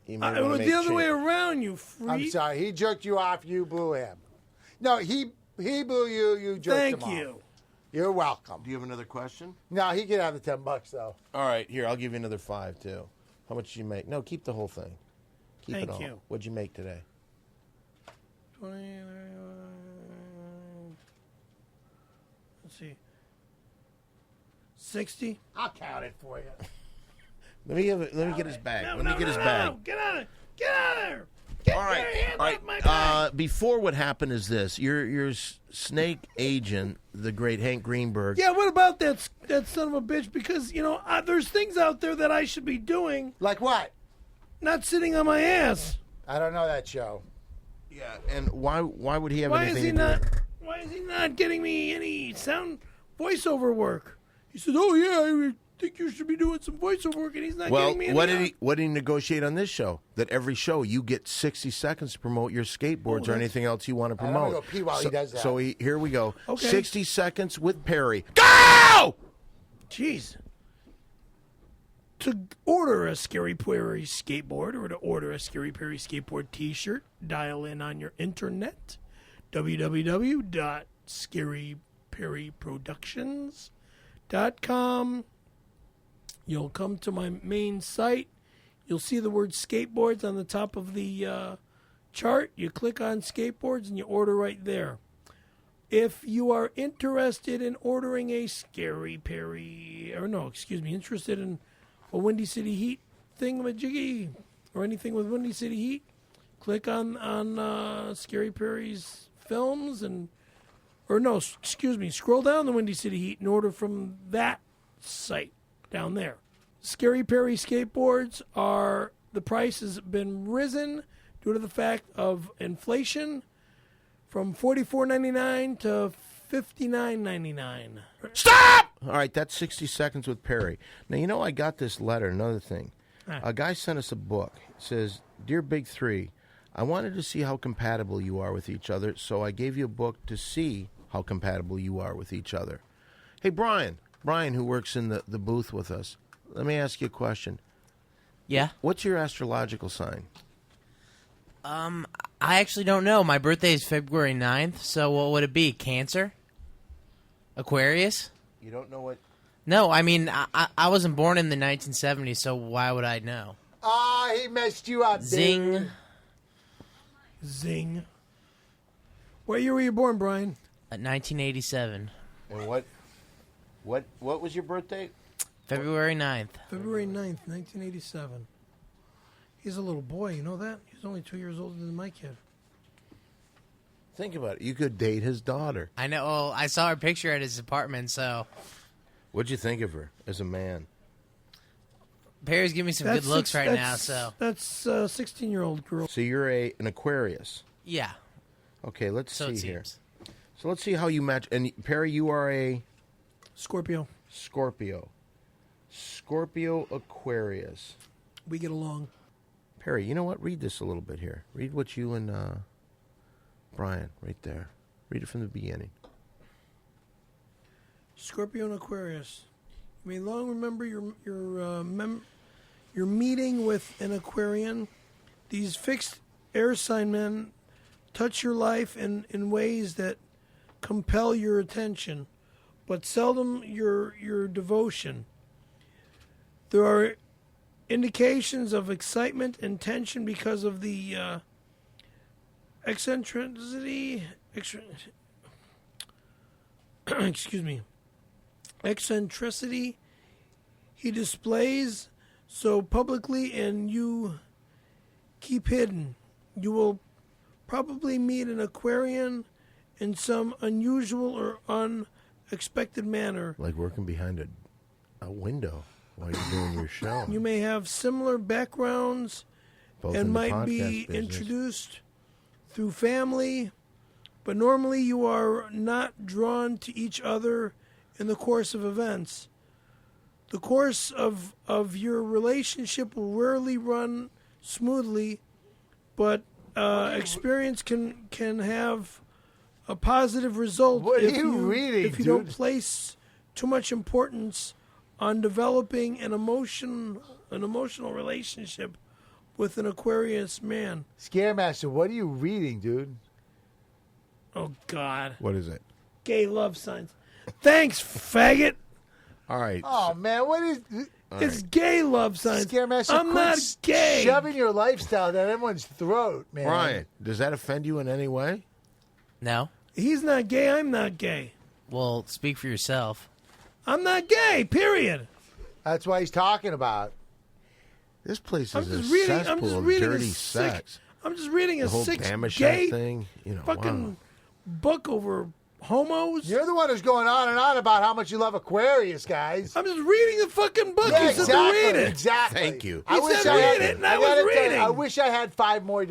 It was the other way around, you freak. I'm sorry. He jerked you off, you blew him. No, he blew you, you jerked him off. Thank you. You're welcome. Do you have another question? No, he can have the $10 though. All right, here, I'll give you another 5 too. How much did you make? No, keep the whole thing. Keep it all. Thank you. What'd you make today? 20. Let's see. 60. I'll count it for you. Let me get his bag. Let me get his bag. No. Get out of there. Get All right. your hand off my bag. Before what happened is this: your snake agent, the great Hank Greenberg. Yeah, what about that son of a bitch? Because there's things out there that I should be doing. Like what? Not sitting on my ass. I don't know that show. Yeah, and why would he have anything to do with it? Why is he not getting me any sound voiceover work? He said, "Oh yeah, I think you should be doing some voiceover work," and he's not getting me any. What did he negotiate on this show? That every show you get 60 seconds to promote your skateboards or anything else you want to promote. I'm gonna go pee while he does that. So here we go. Okay. 60 seconds with Perry. Go! Jeez. To order a Scary Perry skateboard or to order a Scary Perry skateboard t-shirt, dial in on your internet, www.scaryperryproductions.com. You'll come to my main site. You'll see the word skateboards on the top of the chart. You click on skateboards and you order right there. If you are interested in ordering a Scary Perry, interested in a Windy City Heat thingamajiggy or anything with Windy City Heat, click on Scary Perry's films scroll down the Windy City Heat and order from that site down there. Scary Perry skateboards the price has been risen due to the fact of inflation from $44.99 to $59.99. Stop! All right, that's 60 Seconds with Perry. Now, I got this letter, another thing. A guy sent us a book. It says, Dear Big Three, I wanted to see how compatible you are with each other, so I gave you a book to see how compatible you are with each other. Hey, Brian, who works in the booth with us, let me ask you a question. Yeah? What's your astrological sign? I actually don't know. My birthday is February 9th, so what would it be? Cancer? Aquarius? You don't know what... No, I mean, I wasn't born in the 1970s, so why would I know? He messed you up, Zing. dude. Zing. What year were you born, Brian? 1987. And what was your birthday? February 9th. February 9th, 1987. He's a little boy, you know that? He's only 2 years older than my kid. Think about it. You could date his daughter. I know. Well, I saw her picture at his apartment, so... What'd you think of her as a man? Perry's giving me some good looks right now, so... That's a 16-year-old girl. So you're an Aquarius. Yeah. Okay, let's So it see here. seems. So let's see how you match. And Perry, you are a... Scorpio. Scorpio Aquarius. We get along. Perry, you know what? Read this a little bit here. Read what you and Brian, right there. Read it from the beginning. Scorpio and Aquarius. You may long remember your meeting with an Aquarian. These fixed air sign men touch your life in ways that compel your attention, but seldom your devotion. There are indications of excitement and tension because of the eccentricity he displays so publicly and you keep hidden. You will probably meet an Aquarian in some unusual or unexpected manner. Like working behind a window while you're doing your show. You may have similar backgrounds Both and in the might podcast be business. introduced through family, but normally you are not drawn to each other in the course of events. The course of your relationship will rarely run smoothly, but experience can have a positive result What are you reading, if you don't place too much importance on developing an emotional relationship with an Aquarius man. Scaremaster, what are you reading, dude? Oh, God. What is it? Gay love signs. Thanks, faggot. All right. Oh, man, what is... It's gay love signs. Scaremaster, I'm quit not gay. shoving your lifestyle down everyone's throat, man. Brian, does that offend you in any way? No? He's not gay. I'm not gay. Well, speak for yourself. I'm not gay, period. That's what he's talking about. This place I'm is a just reading. cesspool I'm just of reading dirty a sick. sex. I'm just reading a The whole sick Damashek gay thing, fucking wow. book over homos. You're the one who's going on and on about how much you love Aquarius, guys. I'm just reading the fucking book. Yeah, You said to read it. Exactly. Thank you. He said read it, and I was gotta tell you, reading. I wish I had $5 more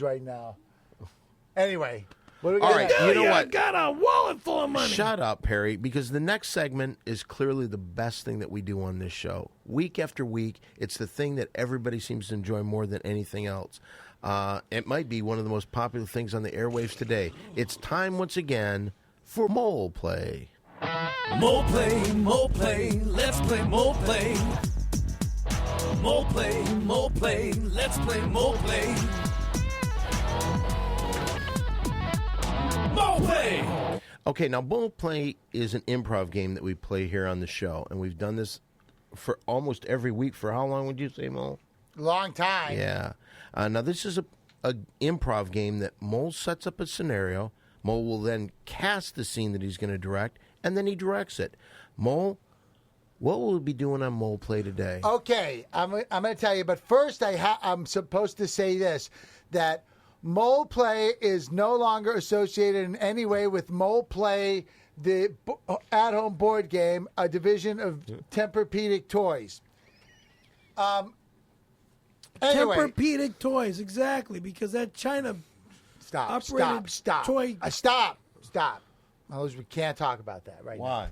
right now. Anyway, what are we All going right, to you know I what? got a wallet full of money. Shut up, Perry, because the next segment is clearly the best thing that we do on this show. Week after week, it's the thing that everybody seems to enjoy more than anything else. It might be one of the most popular things on the airwaves today. It's time once again for Mole Play. More play, let's play more play. Mole play, let's play mole play. Mole play! Okay, now Mole Play is an improv game that we play here on the show, and we've done this for almost every week. For how long would you say, Mole? Long time. Yeah. Now, this is a improv game that Mole sets up a scenario. Mole will then cast the scene that he's going to direct, and then he directs it. Mole, what will we be doing on Mole Play today? Okay, I'm going to tell you, but first I'm supposed to say this, that Mole Play is no longer associated in any way with Mole Play, the at-home board game, a division of Tempur-Pedic Toys. Anyway. Tempur-Pedic Toys, exactly, because that China Stop. toy. Stop. Those, we can't talk about that right now. Why?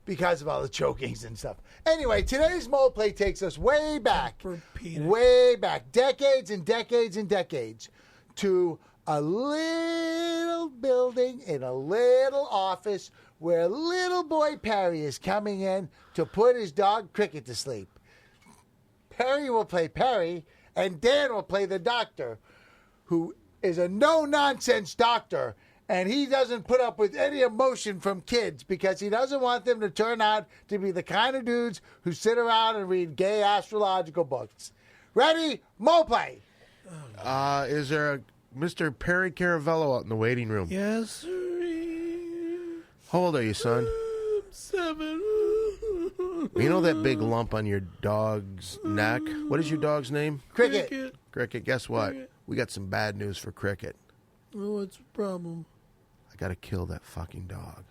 Because of all the chokings and stuff. Anyway, today's Mole Play takes us way back. Tempur-Pedic. Way back. Decades and decades and decades. To a little building in a little office where little boy Perry is coming in to put his dog Cricket to sleep. Perry will play Perry, and Dan will play the doctor, who is a no-nonsense doctor, and he doesn't put up with any emotion from kids because he doesn't want them to turn out to be the kind of dudes who sit around and read gay astrological books. Ready? Mole Play! Is there a Mr. Perry Caravello out in the waiting room? Yes, sir. How old are you, son? 7. You know that big lump on your dog's neck? What is your dog's name? Cricket. Cricket. Guess what? Cricket. We got some bad news for Cricket. Oh, what's the problem? I got to kill that fucking dog.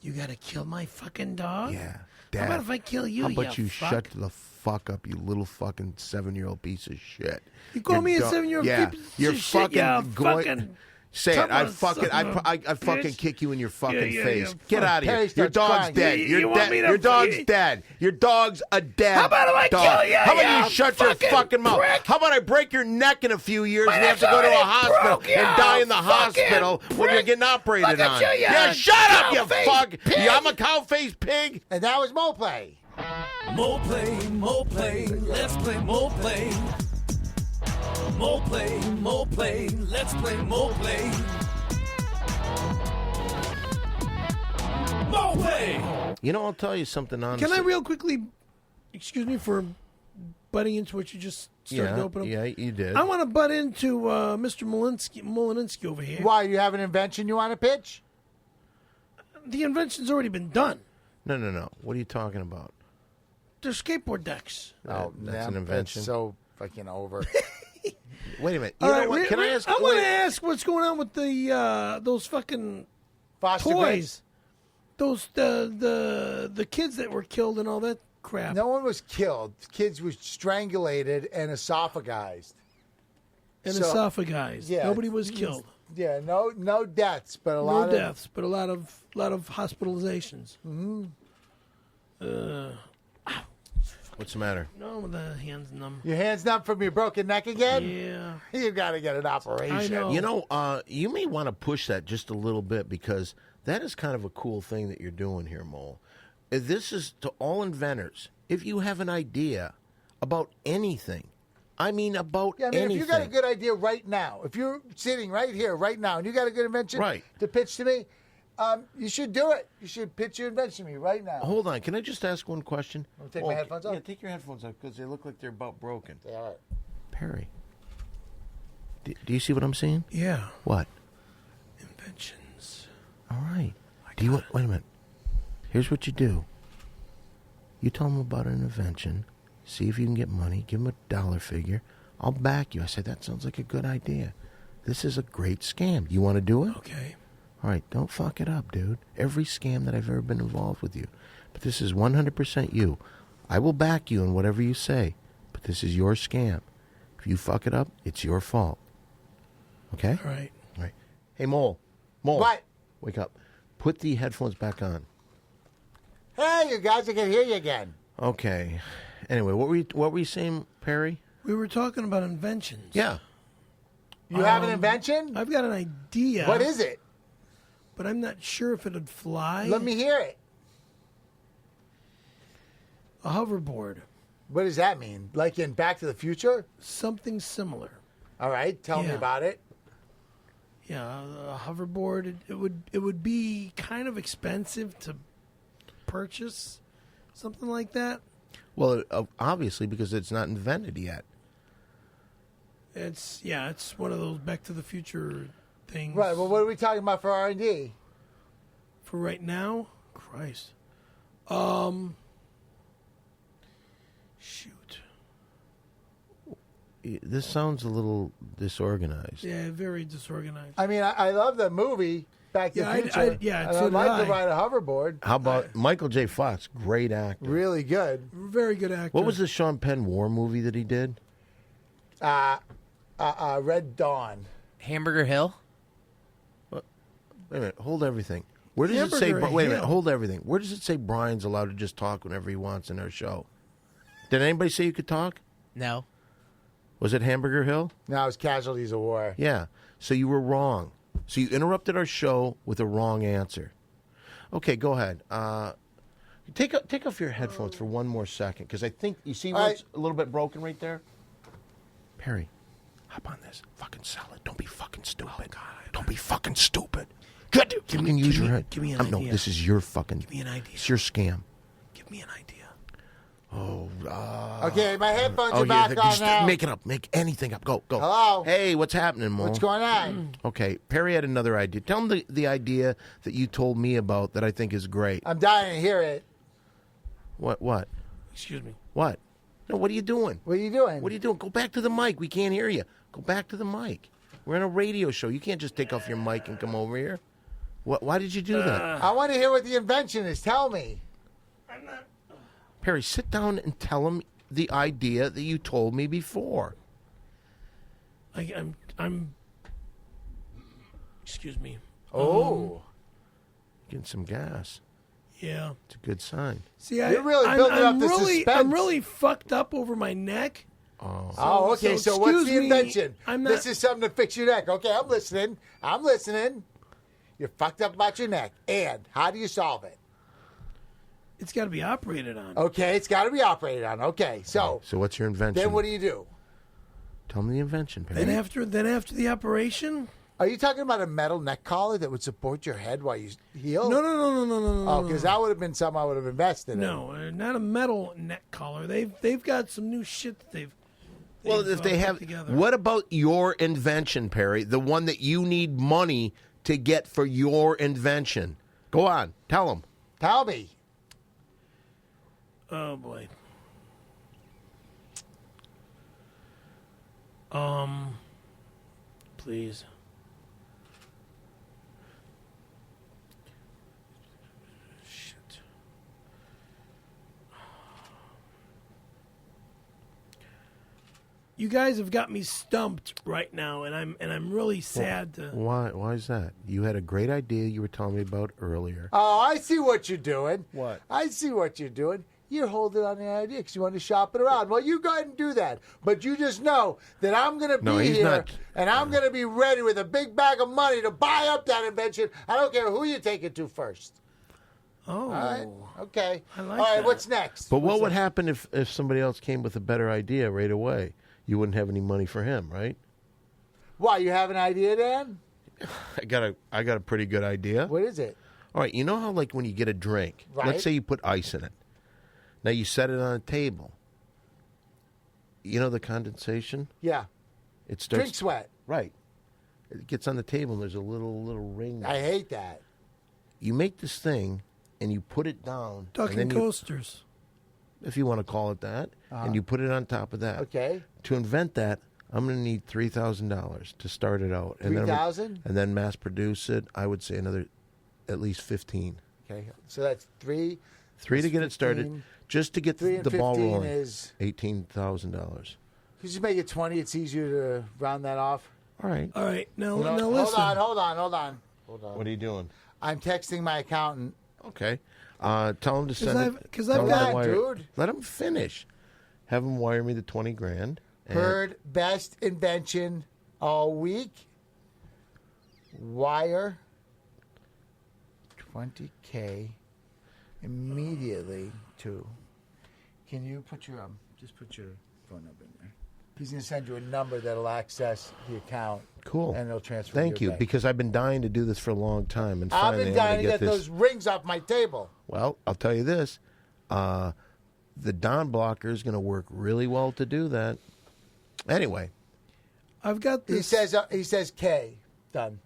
You gotta kill my fucking dog? Yeah. How Dad, about if I kill you, how about you fuck? shut the fuck up, you little fucking 7-year-old piece of shit? You call me a 7-year-old yeah, piece of you're shit, fucking you going. fucking Say it. I Come on, fucking, son of a I fucking bitch. kick you in your fucking Yeah, face. yeah, Get fuck. out of here. Perry Your starts dog's crying. dead. You You're want dead. me to Your dog's fucking- dead. Your dog's a dead How about if I dog. kill you, How about you you shut your fucking fucking mouth? prick? How about I break your neck in a few years My and you have to neck's go to a already hospital broke, you and die in the fucking hospital when you're prick. getting operated Look at on? you, you Yeah, shut up, you cow-faced fuck. pig. Yeah, I'm a cow-faced pig. And that was Mole Play. Mole play, let's play mole play. Mole play, let's play mole play. Mole play! You know, I'll tell you something honestly. Can I real quickly, excuse me for butting into what you just started to open up? Yeah, you did. I want to butt into Mr. Molinski over here. Why, you have an invention you want to pitch? The invention's already been done. No. What are you talking about? They're skateboard decks. That's an invention. That's so fucking over. Wait a minute. All You know right, what? Can I ask? I want to wait. ask what's going on with the those fucking Foster toys. Those the kids that were killed and all that crap. No one was killed. Kids were strangulated and esophagized. And So- esophagized. Yeah. Nobody was killed. Yeah, no deaths, but a No lot of deaths, but a lot of hospitalizations. What's the matter? No, the hands numb. Your hands numb from your broken neck again? Yeah, You got to get an operation. I know. You know, you may want to push that just a little bit because that is kind of a cool thing that you're doing here, Mole. This is to all inventors. If you have an idea about anything, I mean about Yeah, I mean, anything. if you got a good idea right now, if you're sitting right here, right now, and you got a good invention Right. to pitch to me, you should do it. You should pitch your invention to me right now. Hold on. Can I just ask one question? Wanna take my headphones off? Yeah, take your headphones off because they look like they're about broken. Yeah, all right. Perry, do you see what I'm seeing? yeah. What? Inventions. All right. Do you wait a minute? Here's what you do. You tell them about an invention. See if you can get money. Give them a dollar figure. I'll back you. I said that sounds like a good idea. This is a great scam. You want to do it? Okay. All right. Don't fuck it up, dude. Every scam that I've ever been involved with you, but this is 100% you. I will back you in whatever you say, but this is your scam. If you fuck it up, it's your fault. Okay? All right. All right. Hey, Mole. Mole. What? Wake up. Put the headphones back on. Hey, you guys, I can hear you again. Okay. Anyway, what were you saying, Perry? We were talking about inventions. Yeah. You have an invention? I've got an idea. What is it? But I'm not sure if it'd fly. Let me hear it. A hoverboard. What does that mean? Like in Back to the Future? Something similar. All right, tell me Yeah. about it. Yeah, a hoverboard. It would be kind of expensive to purchase something like that. Well, obviously, because it's not invented yet. It's one of those Back to the Future things. Right. Well, what are we talking about for R&D? For right now, Christ. Shoot. This sounds a little disorganized. Yeah, very disorganized. I mean, I love the movie Back to the Future. yeah, and so I'd did like I. to ride a hoverboard. How about Michael J. Fox? Great actor. Really good. Very good actor. What was the Sean Penn war movie that he did? Red Dawn. Hamburger Hill. Wait a minute. Hold everything. Where does it say? Hamburger Wait a minute. Hill. Hold everything. Where does it say Brian's allowed to just talk whenever he wants in our show? Did anybody say you could talk? No. Was it Hamburger Hill? Now it's Casualties of War. Yeah. So you were wrong. So you interrupted our show with a wrong answer. Okay, go ahead. Take off your headphones for one more second, because I think you see what's a little bit broken right there. Perry, hop on this. Fucking sell it. Don't be fucking stupid. Oh, God. Don't be fucking stupid. Fucking use your head. Give me an idea. No, this is your fucking. Give me an idea. It's your scam. Give me an idea. Okay, my headphones are back on just now. make it up. Make anything up. Go. Hello? Hey, what's happening, Mo? What's going on? Okay, Perry had another idea. Tell him the idea that you told me about that I think is great. I'm dying to hear it. What? Excuse me. What? No, what are you doing? What are you doing? What are you doing? Go back to the mic. We can't hear you. Go back to the mic. We're in a radio show. You can't just take off your mic and come over here. Why did you do that? I want to hear what the invention is. Tell me. Perry, sit down and tell him the idea that you told me before. I'm. Excuse me. Getting some gas. Yeah. It's a good sign. See, You're really building up the suspense. I'm really fucked up over my neck. Oh, okay. So what's excuse the me, invention? I'm This not- is something to fix your neck. Okay, I'm listening. You're fucked up about your neck. And how do you solve it? It's got to be operated on. Okay, it's got to be operated on. Okay, so what's your invention? then what do you do? Tell me the invention, Perry. Then after the operation. Are you talking about a metal neck collar that would support your head while you heal? No. Oh, because that would have been something I would have invested in. No, not a metal neck collar. They've got some new shit that they've Well, if they put have, together. what about your invention, Perry? The one that you need money to get for your invention. Go on, tell them. Tell me. Oh boy. Please. Shit. You guys have got me stumped right now, and I'm really sad to. Why is that? You had a great idea you were telling me about earlier. Oh, I see what you're doing. What? I see what you're doing. You're holding on the idea because you want to shop it around. Well, you go ahead and do that. But you just know that I'm going to be he's here, not. and I'm going to be ready with a big bag of money to buy up that invention. I don't care who you take it to first. Oh. All right? Okay. I like All right, that. what's next? But what What's would next? happen if somebody else came with a better idea right away? You wouldn't have any money for him, right? Why, you have an idea, Dan? I got a pretty good idea. What is it? All right, you know how like when you get a drink, Right. let's say you put ice in it. Now you set it on a table. You know the condensation? Yeah. It starts Drink sweat. Right. It gets on the table and there's a little ring. I hate that. You make this thing and you put it down. Ducking and then coasters. if you want to call it that, and you put it on top of that. Okay. To invent that, I'm going to need $3,000 to start it out. And then I'm- $3,000? And then mass produce it. I would say another, at least 15. Okay. So that's three. Three to That's get it started, 15. just to get 3 and the ball 15 rolling. is. $18,000. You just make it 20. It's easier to round that off. All right. All right, now No, listen. Hold on. What are you doing? I'm texting my accountant. Okay. Tell him to send I've- it. 'cause tell I've him to got- wire- dude. Let him finish. Have him wire me the $20,000. and- Heard best invention all week. Wire 20K immediately to. Can you put your Just put your phone number in there. He's going to send you a number that'll access the account. Cool. And it'll transfer Thank to your you, bank. because I've been dying to do this for a long time. And I've finally, been I'm gonna dying to get this. those rings off my table. Well, I'll tell you this. The Don blocker is going to work really well to do that. Anyway. I've got this. He says K. Done.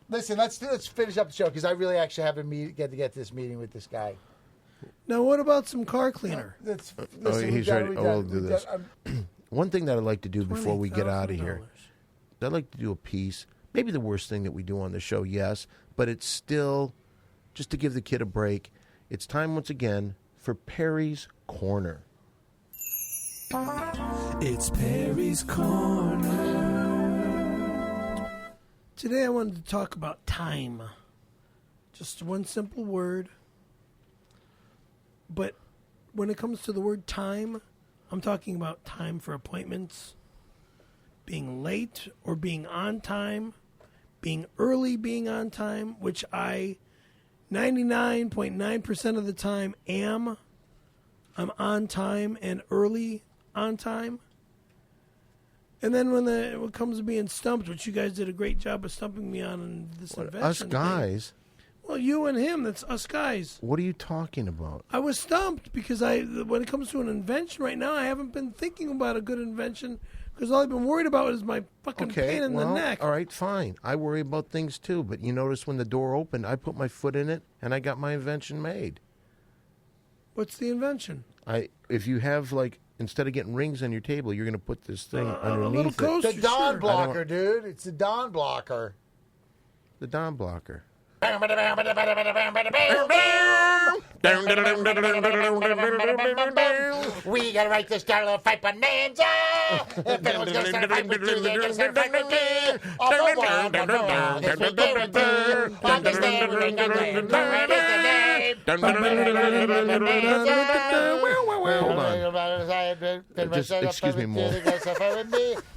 Listen, let's finish up the show because I really actually have to get to this meeting with this guy. Now, what about some car cleaner? He's ready. We'll do this. One thing that I'd like to do before we get out of here, I'd like to do a piece. Maybe the worst thing that we do on the show, yes, but it's still just to give the kid a break. It's time once again for Perry's Corner. It's Perry's Corner. Today I wanted to talk about time. Just one simple word. But when it comes to the word time, I'm talking about time for appointments, being late or being on time, being early, being on time, which I 99.9% of the time am. I'm on time and early on time. And then when it comes to being stumped, which you guys did a great job of stumping me on this invention Us guys? thing. Well, you and him, that's us guys. What are you talking about? I was stumped because when it comes to an invention right now, I haven't been thinking about a good invention because all I've been worried about is my fucking pain in the neck. All right, fine. I worry about things too, but you notice when the door opened, I put my foot in it and I got my invention made. What's the invention? If you have instead of getting rings on your table, you're going to put this thing underneath it. The Don blocker, dude. It's the Don blocker. The Don blocker. We gotta write this down, a little fight bonanza. If anyone's gonna start a fight with you, they're gonna start a fight with me. All the world will know this we guarantee. Understand we're gonna name. What is the name? Hold on. Just excuse me more.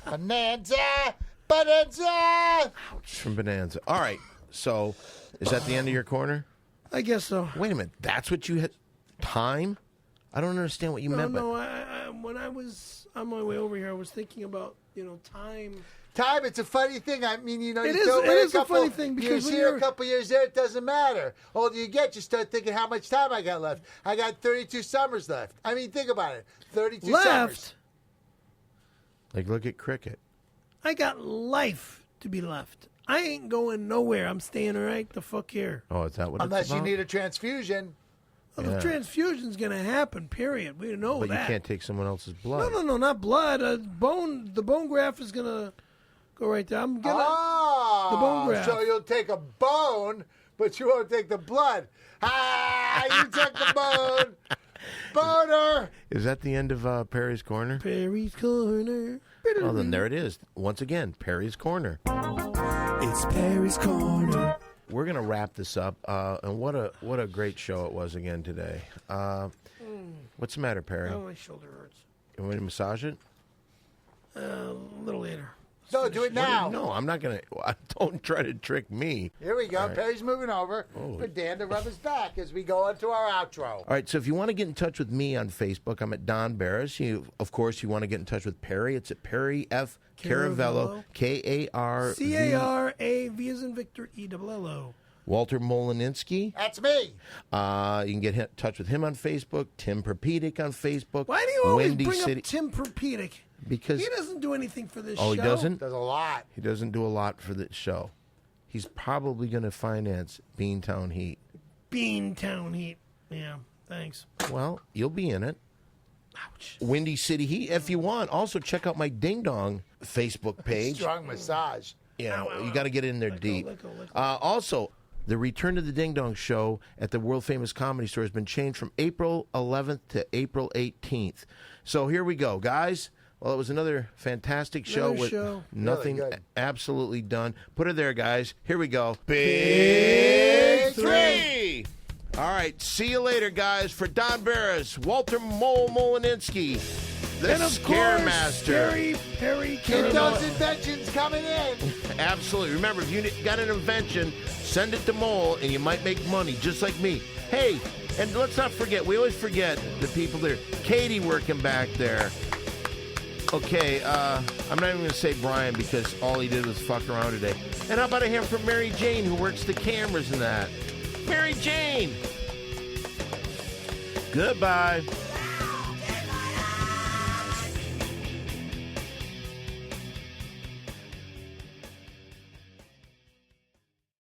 Bonanza. Bonanza. From Bonanza. All right. So, is that the end of your corner? I guess so. Wait a minute. That's what you had? Time? I don't understand what you meant. No, when I was on my way over here, I was thinking about, time. Time, it's a funny thing. I mean, it is a funny thing because years here, a couple years there, it doesn't matter. Older you get, you start thinking how much time I got left. I got 32 summers left. I mean, think about it. 32 summers. Look at cricket. I got life to be left. I ain't going nowhere. I'm staying right the fuck here. Oh, is that what Unless it's about? you need a transfusion. Well, the transfusion's going to happen, period. We know that. But you can't take someone else's blood. No, not blood. The bone graft is going to go right there. I'm getting the bone graft. So you'll take a bone, but you won't take the blood. You took the bone. Boner. Is that the end of Perry's Corner? Perry's Corner. Well, then there it is. Once again, Perry's Corner. It's Perry's Corner. We're going to wrap this up, and what a great show it was again today. What's the matter, Perry? Oh, my shoulder hurts. You want me to massage it? A little later. No, do it now. No, I'm not going to. Don't try to trick me. Here we go. All right. Perry's moving over for Dan to rub his back as we go into our outro. All right, so if you want to get in touch with me on Facebook, I'm at Don Barris. Of course, you want to get in touch with Perry. It's at Perry F. Caravello, K-A-R-V. C-A-R-A-V as in Victor, E-double-L-O. Walter Molinski. That's me. You can get in touch with him on Facebook. Tim Perpedic on Facebook. Why do you always Windy bring City. up Tim Perpedic? Because he doesn't do anything for this show. Oh, he doesn't? Does a lot. He doesn't do a lot for the show. He's probably going to finance Beantown Heat. Beantown Heat. Yeah, thanks. Well, you'll be in it. Ouch. Windy City Heat, if you want. Also, check out my Ding Dong Facebook page. Strong massage. Yeah, you got to get in there deep. Let go. Also, the Return to the Ding Dong Show at the World Famous Comedy Store has been changed from April 11th to April 18th. So here we go, guys. Well, it was another fantastic show with nothing really absolutely done. Put it there, guys. Here we go. Big Three. All right, see you later, guys. For Don Barris, Walter Molinski, the And of Scaremaster. course, Perry Keep those inventions coming in. Absolutely. Remember, if you got an invention, send it to Mole, and you might make money, just like me. Hey, And let's not forget, we always forget the people there. Katie working back there. Okay, I'm not even going to say Brian because all he did was fuck around today. And how about I hear from Mary Jane, who works the cameras and that? Mary Jane! Goodbye.